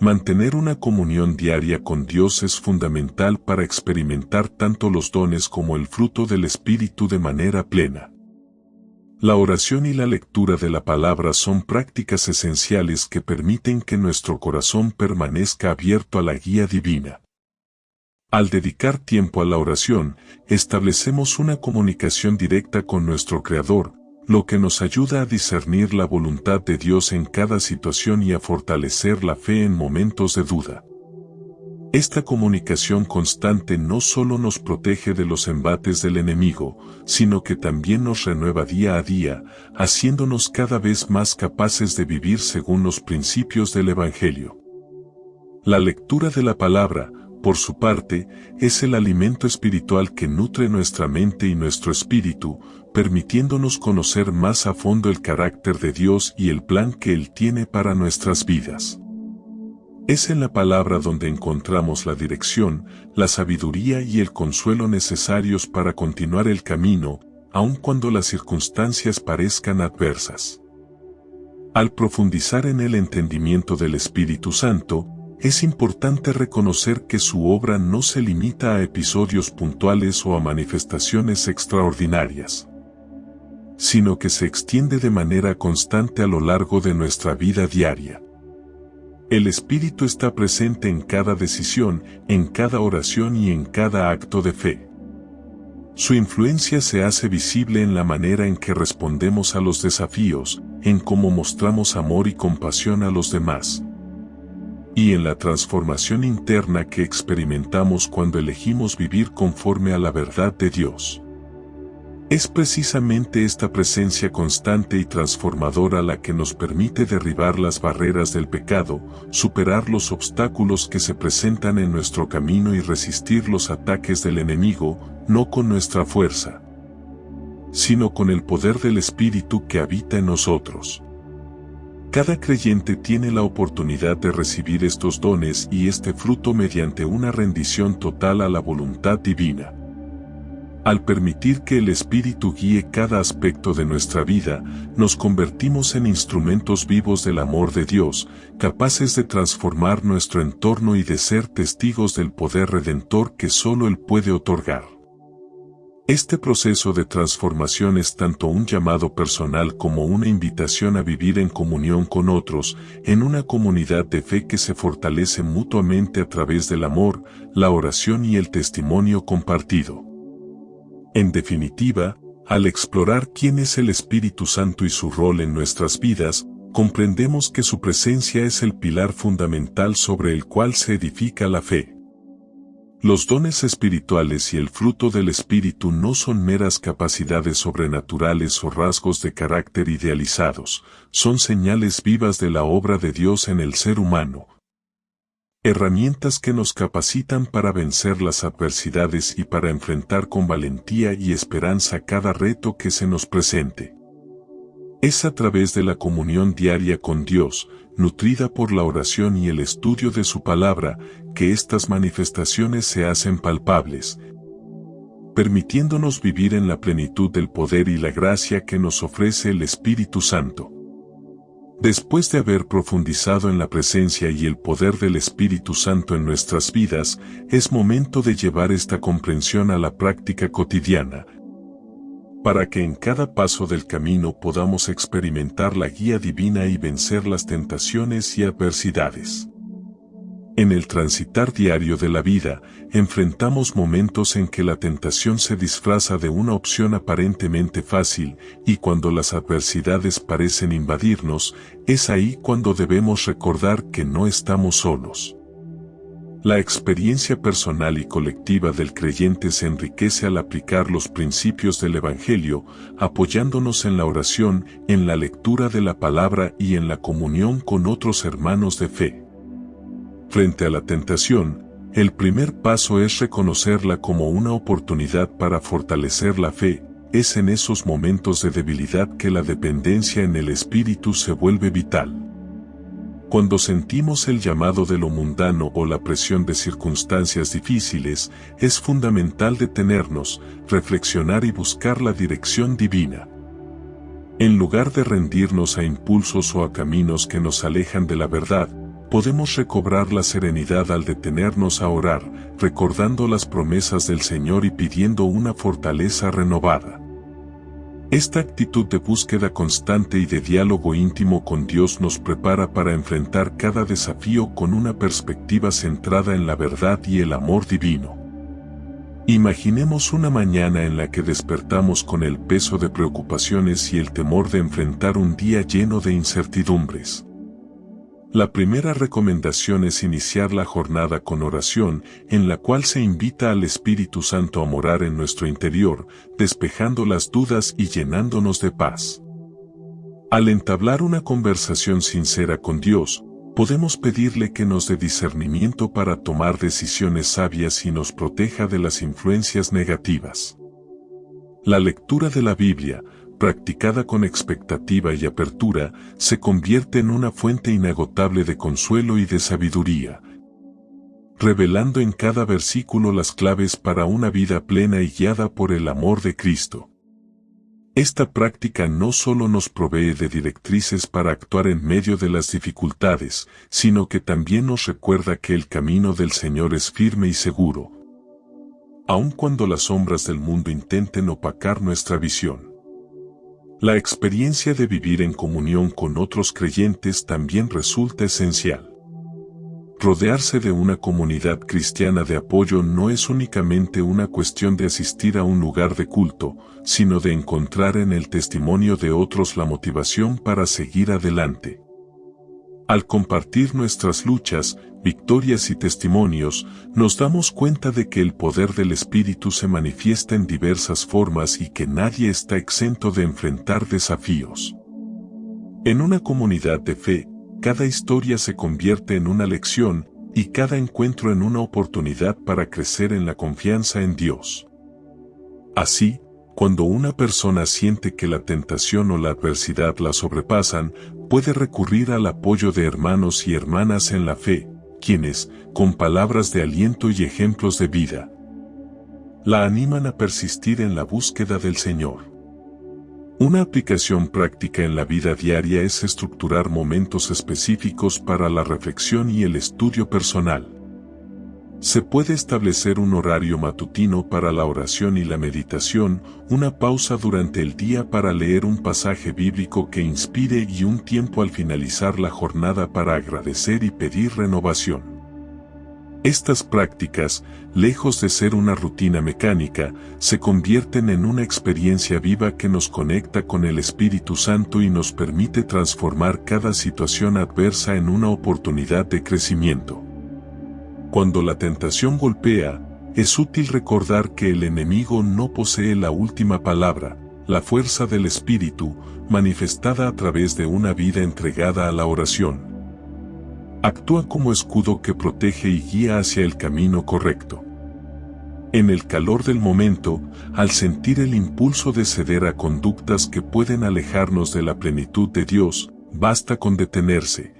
Mantener una comunión diaria con Dios es fundamental para experimentar tanto los dones como el fruto del Espíritu de manera plena. La oración y la lectura de la palabra son prácticas esenciales que permiten que nuestro corazón permanezca abierto a la guía divina. Al dedicar tiempo a la oración, establecemos una comunicación directa con nuestro Creador, lo que nos ayuda a discernir la voluntad de Dios en cada situación y a fortalecer la fe en momentos de duda. Esta comunicación constante no solo nos protege de los embates del enemigo, sino que también nos renueva día a día, haciéndonos cada vez más capaces de vivir según los principios del Evangelio. La lectura de la palabra, por su parte, es el alimento espiritual que nutre nuestra mente y nuestro espíritu, permitiéndonos conocer más a fondo el carácter de Dios y el plan que Él tiene para nuestras vidas. Es en la palabra donde encontramos la dirección, la sabiduría y el consuelo necesarios para continuar el camino, aun cuando las circunstancias parezcan adversas. Al profundizar en el entendimiento del Espíritu Santo, es importante reconocer que su obra no se limita a episodios puntuales o a manifestaciones extraordinarias, sino que se extiende de manera constante a lo largo de nuestra vida diaria. El Espíritu está presente en cada decisión, en cada oración y en cada acto de fe. Su influencia se hace visible en la manera en que respondemos a los desafíos, en cómo mostramos amor y compasión a los demás, y en la transformación interna que experimentamos cuando elegimos vivir conforme a la verdad de Dios. Es precisamente esta presencia constante y transformadora la que nos permite derribar las barreras del pecado, superar los obstáculos que se presentan en nuestro camino y resistir los ataques del enemigo, no con nuestra fuerza, sino con el poder del Espíritu que habita en nosotros. Cada creyente tiene la oportunidad de recibir estos dones y este fruto mediante una rendición total a la voluntad divina. Al permitir que el Espíritu guíe cada aspecto de nuestra vida, nos convertimos en instrumentos vivos del amor de Dios, capaces de transformar nuestro entorno y de ser testigos del poder redentor que solo Él puede otorgar. Este proceso de transformación es tanto un llamado personal como una invitación a vivir en comunión con otros, en una comunidad de fe que se fortalece mutuamente a través del amor, la oración y el testimonio compartido. En definitiva, al explorar quién es el Espíritu Santo y su rol en nuestras vidas, comprendemos que su presencia es el pilar fundamental sobre el cual se edifica la fe. Los dones espirituales y el fruto del Espíritu no son meras capacidades sobrenaturales o rasgos de carácter idealizados, son señales vivas de la obra de Dios en el ser humano. Herramientas que nos capacitan para vencer las adversidades y para enfrentar con valentía y esperanza cada reto que se nos presente. Es a través de la comunión diaria con Dios, nutrida por la oración y el estudio de su palabra, que estas manifestaciones se hacen palpables, permitiéndonos vivir en la plenitud del poder y la gracia que nos ofrece el Espíritu Santo. Después de haber profundizado en la presencia y el poder del Espíritu Santo en nuestras vidas, es momento de llevar esta comprensión a la práctica cotidiana, para que en cada paso del camino podamos experimentar la guía divina y vencer las tentaciones y adversidades. En el transitar diario de la vida, enfrentamos momentos en que la tentación se disfraza de una opción aparentemente fácil, y cuando las adversidades parecen invadirnos, es ahí cuando debemos recordar que no estamos solos. La experiencia personal y colectiva del creyente se enriquece al aplicar los principios del Evangelio, apoyándonos en la oración, en la lectura de la palabra y en la comunión con otros hermanos de fe. Frente a la tentación, el primer paso es reconocerla como una oportunidad para fortalecer la fe. Es en esos momentos de debilidad que la dependencia en el Espíritu se vuelve vital. Cuando sentimos el llamado de lo mundano o la presión de circunstancias difíciles, es fundamental detenernos, reflexionar y buscar la dirección divina. En lugar de rendirnos a impulsos o a caminos que nos alejan de la verdad, podemos recobrar la serenidad al detenernos a orar, recordando las promesas del Señor y pidiendo una fortaleza renovada. Esta actitud de búsqueda constante y de diálogo íntimo con Dios nos prepara para enfrentar cada desafío con una perspectiva centrada en la verdad y el amor divino. Imaginemos una mañana en la que despertamos con el peso de preocupaciones y el temor de enfrentar un día lleno de incertidumbres. La primera recomendación es iniciar la jornada con oración, en la cual se invita al Espíritu Santo a morar en nuestro interior, despejando las dudas y llenándonos de paz. Al entablar una conversación sincera con Dios, podemos pedirle que nos dé discernimiento para tomar decisiones sabias y nos proteja de las influencias negativas. La lectura de la Biblia, practicada con expectativa y apertura, se convierte en una fuente inagotable de consuelo y de sabiduría, revelando en cada versículo las claves para una vida plena y guiada por el amor de Cristo. Esta práctica no solo nos provee de directrices para actuar en medio de las dificultades, sino que también nos recuerda que el camino del Señor es firme y seguro, aun cuando las sombras del mundo intenten opacar nuestra visión. La experiencia de vivir en comunión con otros creyentes también resulta esencial. Rodearse de una comunidad cristiana de apoyo no es únicamente una cuestión de asistir a un lugar de culto, sino de encontrar en el testimonio de otros la motivación para seguir adelante. Al compartir nuestras luchas, victorias y testimonios, nos damos cuenta de que el poder del Espíritu se manifiesta en diversas formas y que nadie está exento de enfrentar desafíos. En una comunidad de fe, cada historia se convierte en una lección y cada encuentro en una oportunidad para crecer en la confianza en Dios. Así, cuando una persona siente que la tentación o la adversidad la sobrepasan, puede recurrir al apoyo de hermanos y hermanas en la fe, quienes, con palabras de aliento y ejemplos de vida, la animan a persistir en la búsqueda del Señor. Una aplicación práctica en la vida diaria es estructurar momentos específicos para la reflexión y el estudio personal. Se puede establecer un horario matutino para la oración y la meditación, una pausa durante el día para leer un pasaje bíblico que inspire y un tiempo al finalizar la jornada para agradecer y pedir renovación. Estas prácticas, lejos de ser una rutina mecánica, se convierten en una experiencia viva que nos conecta con el Espíritu Santo y nos permite transformar cada situación adversa en una oportunidad de crecimiento. Cuando la tentación golpea, es útil recordar que el enemigo no posee la última palabra. La fuerza del Espíritu, manifestada a través de una vida entregada a la oración, actúa como escudo que protege y guía hacia el camino correcto. En el calor del momento, al sentir el impulso de ceder a conductas que pueden alejarnos de la plenitud de Dios, basta con detenerse,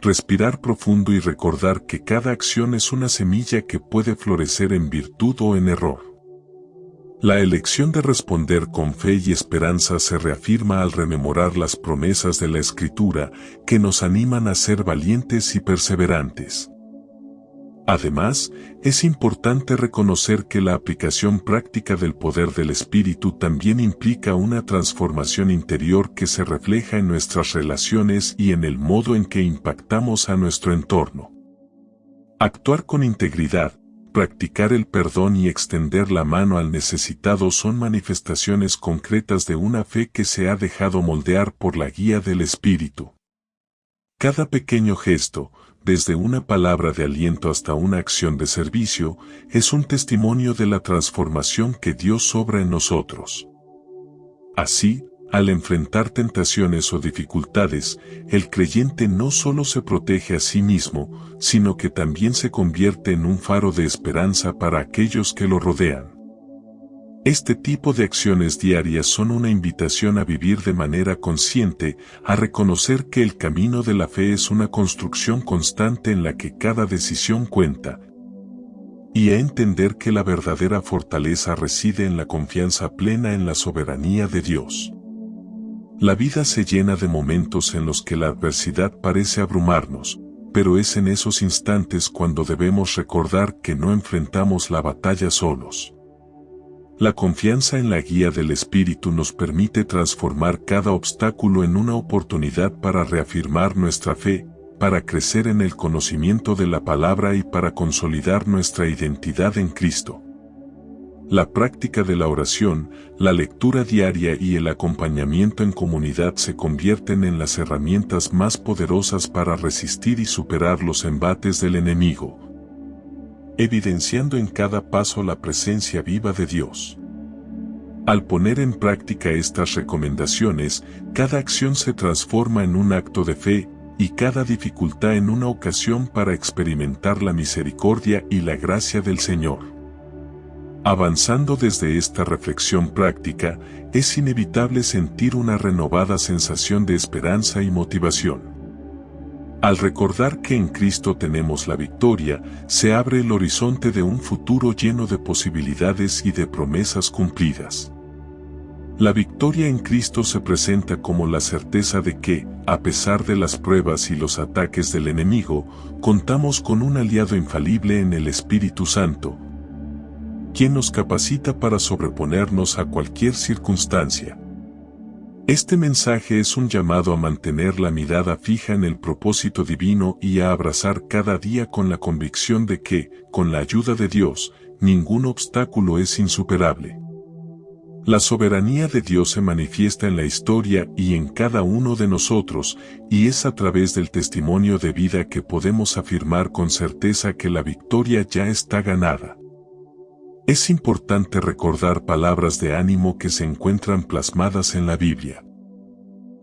respirar profundo y recordar que cada acción es una semilla que puede florecer en virtud o en error. La elección de responder con fe y esperanza se reafirma al rememorar las promesas de la Escritura que nos animan a ser valientes y perseverantes. Además, es importante reconocer que la aplicación práctica del poder del Espíritu también implica una transformación interior que se refleja en nuestras relaciones y en el modo en que impactamos a nuestro entorno. Actuar con integridad, practicar el perdón y extender la mano al necesitado son manifestaciones concretas de una fe que se ha dejado moldear por la guía del Espíritu. Cada pequeño gesto, desde una palabra de aliento hasta una acción de servicio, es un testimonio de la transformación que Dios obra en nosotros. Así, al enfrentar tentaciones o dificultades, el creyente no solo se protege a sí mismo, sino que también se convierte en un faro de esperanza para aquellos que lo rodean. Este tipo de acciones diarias son una invitación a vivir de manera consciente, a reconocer que el camino de la fe es una construcción constante en la que cada decisión cuenta, y a entender que la verdadera fortaleza reside en la confianza plena en la soberanía de Dios. La vida se llena de momentos en los que la adversidad parece abrumarnos, pero es en esos instantes cuando debemos recordar que no enfrentamos la batalla solos. La confianza en la guía del Espíritu nos permite transformar cada obstáculo en una oportunidad para reafirmar nuestra fe, para crecer en el conocimiento de la palabra y para consolidar nuestra identidad en Cristo. La práctica de la oración, la lectura diaria y el acompañamiento en comunidad se convierten en las herramientas más poderosas para resistir y superar los embates del enemigo, evidenciando en cada paso la presencia viva de Dios. Al poner en práctica estas recomendaciones, cada acción se transforma en un acto de fe, y cada dificultad en una ocasión para experimentar la misericordia y la gracia del Señor. Avanzando desde esta reflexión práctica, es inevitable sentir una renovada sensación de esperanza y motivación. Al recordar que en Cristo tenemos la victoria, se abre el horizonte de un futuro lleno de posibilidades y de promesas cumplidas. La victoria en Cristo se presenta como la certeza de que, a pesar de las pruebas y los ataques del enemigo, contamos con un aliado infalible en el Espíritu Santo, quien nos capacita para sobreponernos a cualquier circunstancia. Este mensaje es un llamado a mantener la mirada fija en el propósito divino y a abrazar cada día con la convicción de que, con la ayuda de Dios, ningún obstáculo es insuperable. La soberanía de Dios se manifiesta en la historia y en cada uno de nosotros, y es a través del testimonio de vida que podemos afirmar con certeza que la victoria ya está ganada. Es importante recordar palabras de ánimo que se encuentran plasmadas en la Biblia.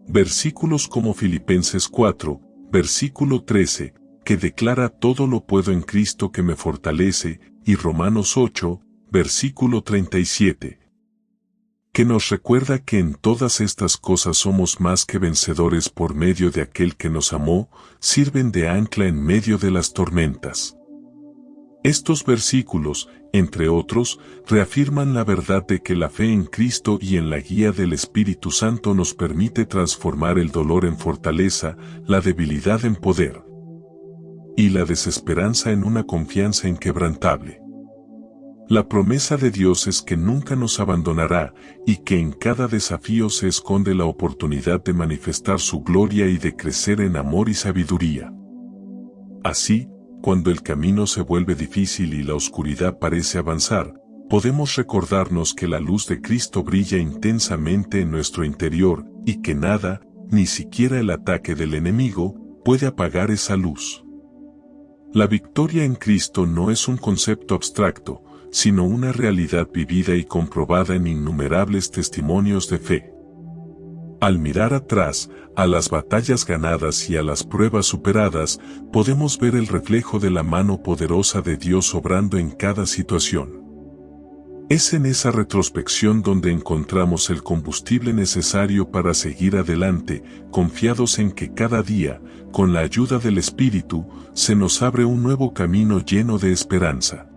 Versículos como Filipenses 4, versículo 13, que declara todo lo puedo en Cristo que me fortalece, y Romanos 8, versículo 37, que nos recuerda que en todas estas cosas somos más que vencedores por medio de aquel que nos amó, sirven de ancla en medio de las tormentas. Estos versículos, entre otros, reafirman la verdad de que la fe en Cristo y en la guía del Espíritu Santo nos permite transformar el dolor en fortaleza, la debilidad en poder, y la desesperanza en una confianza inquebrantable. La promesa de Dios es que nunca nos abandonará y que en cada desafío se esconde la oportunidad de manifestar su gloria y de crecer en amor y sabiduría. Así, cuando el camino se vuelve difícil y la oscuridad parece avanzar, podemos recordarnos que la luz de Cristo brilla intensamente en nuestro interior y que nada, ni siquiera el ataque del enemigo, puede apagar esa luz. La victoria en Cristo no es un concepto abstracto, sino una realidad vivida y comprobada en innumerables testimonios de fe. Al mirar atrás, a las batallas ganadas y a las pruebas superadas, podemos ver el reflejo de la mano poderosa de Dios obrando en cada situación. Es en esa retrospección donde encontramos el combustible necesario para seguir adelante, confiados en que cada día, con la ayuda del Espíritu, se nos abre un nuevo camino lleno de esperanza.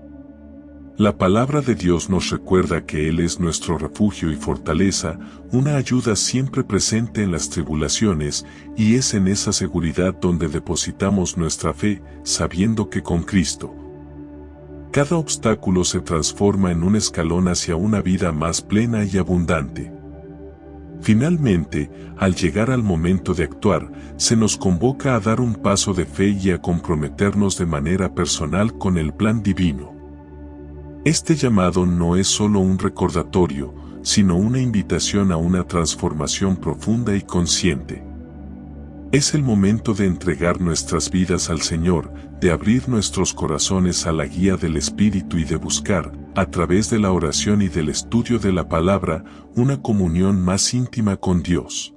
La palabra de Dios nos recuerda que Él es nuestro refugio y fortaleza, una ayuda siempre presente en las tribulaciones, y es en esa seguridad donde depositamos nuestra fe, sabiendo que con Cristo, cada obstáculo se transforma en un escalón hacia una vida más plena y abundante. Finalmente, al llegar al momento de actuar, se nos convoca a dar un paso de fe y a comprometernos de manera personal con el plan divino. Este llamado no es solo un recordatorio, sino una invitación a una transformación profunda y consciente. Es el momento de entregar nuestras vidas al Señor, de abrir nuestros corazones a la guía del Espíritu y de buscar, a través de la oración y del estudio de la palabra, una comunión más íntima con Dios.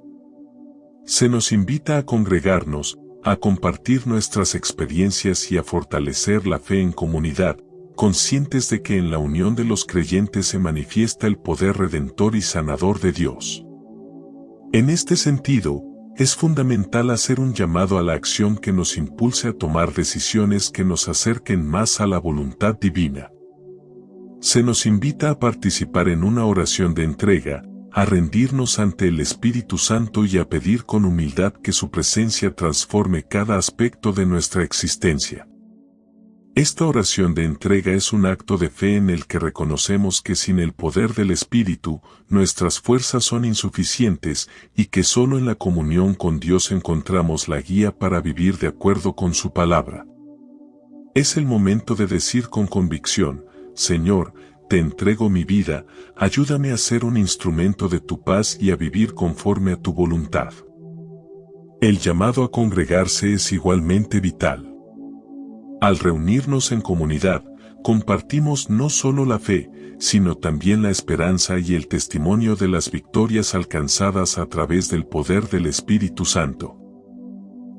Se nos invita a congregarnos, a compartir nuestras experiencias y a fortalecer la fe en comunidad, conscientes de que en la unión de los creyentes se manifiesta el poder redentor y sanador de Dios. En este sentido, es fundamental hacer un llamado a la acción que nos impulse a tomar decisiones que nos acerquen más a la voluntad divina. Se nos invita a participar en una oración de entrega, a rendirnos ante el Espíritu Santo y a pedir con humildad que su presencia transforme cada aspecto de nuestra existencia. Esta oración de entrega es un acto de fe en el que reconocemos que sin el poder del Espíritu, nuestras fuerzas son insuficientes y que solo en la comunión con Dios encontramos la guía para vivir de acuerdo con su palabra. Es el momento de decir con convicción: Señor, te entrego mi vida, ayúdame a ser un instrumento de tu paz y a vivir conforme a tu voluntad. El llamado a congregarse es igualmente vital. Al reunirnos en comunidad, compartimos no solo la fe, sino también la esperanza y el testimonio de las victorias alcanzadas a través del poder del Espíritu Santo.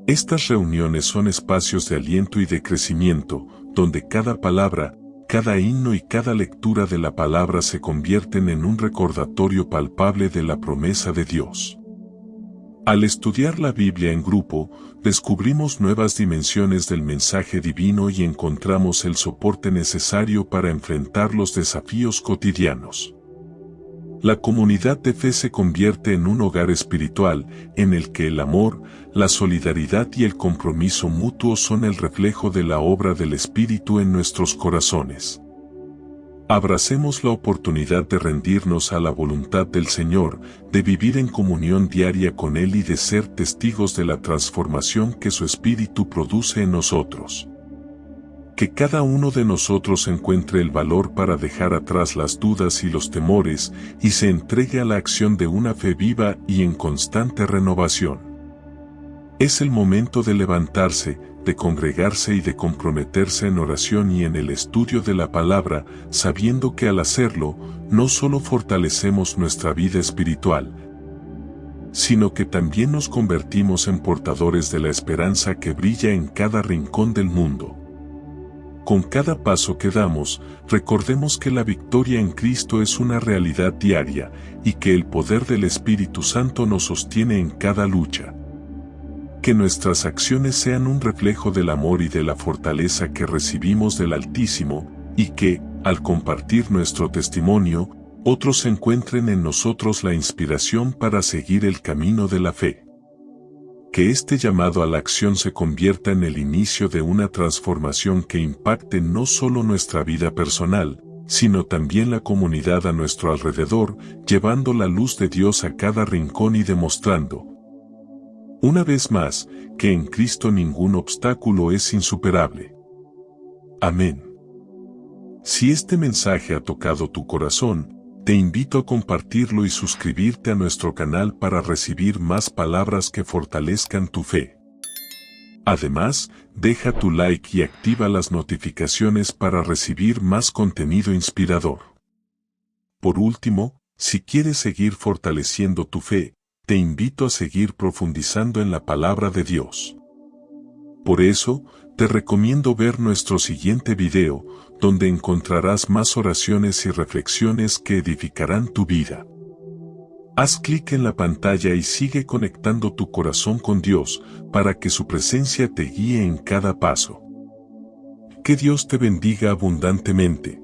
Estas reuniones son espacios de aliento y de crecimiento, donde cada palabra, cada himno y cada lectura de la palabra se convierten en un recordatorio palpable de la promesa de Dios. Al estudiar la Biblia en grupo, descubrimos nuevas dimensiones del mensaje divino y encontramos el soporte necesario para enfrentar los desafíos cotidianos. La comunidad de fe se convierte en un hogar espiritual, en el que el amor, la solidaridad y el compromiso mutuo son el reflejo de la obra del Espíritu en nuestros corazones. Abracemos la oportunidad de rendirnos a la voluntad del Señor, de vivir en comunión diaria con Él y de ser testigos de la transformación que su Espíritu produce en nosotros. Que cada uno de nosotros encuentre el valor para dejar atrás las dudas y los temores y se entregue a la acción de una fe viva y en constante renovación. Es el momento de levantarse, de congregarse y de comprometerse en oración y en el estudio de la palabra, sabiendo que al hacerlo, no solo fortalecemos nuestra vida espiritual, sino que también nos convertimos en portadores de la esperanza que brilla en cada rincón del mundo. Con cada paso que damos, recordemos que la victoria en Cristo es una realidad diaria y que el poder del Espíritu Santo nos sostiene en cada lucha. Que nuestras acciones sean un reflejo del amor y de la fortaleza que recibimos del Altísimo, y que, al compartir nuestro testimonio, otros encuentren en nosotros la inspiración para seguir el camino de la fe. Que este llamado a la acción se convierta en el inicio de una transformación que impacte no solo nuestra vida personal, sino también la comunidad a nuestro alrededor, llevando la luz de Dios a cada rincón y demostrando, una vez más, que en Cristo ningún obstáculo es insuperable. Amén. Si este mensaje ha tocado tu corazón, te invito a compartirlo y suscribirte a nuestro canal para recibir más palabras que fortalezcan tu fe. Además, deja tu like y activa las notificaciones para recibir más contenido inspirador. Por último, si quieres seguir fortaleciendo tu fe, te invito a seguir profundizando en la palabra de Dios. Por eso, te recomiendo ver nuestro siguiente video, donde encontrarás más oraciones y reflexiones que edificarán tu vida. Haz clic en la pantalla y sigue conectando tu corazón con Dios, para que su presencia te guíe en cada paso. Que Dios te bendiga abundantemente.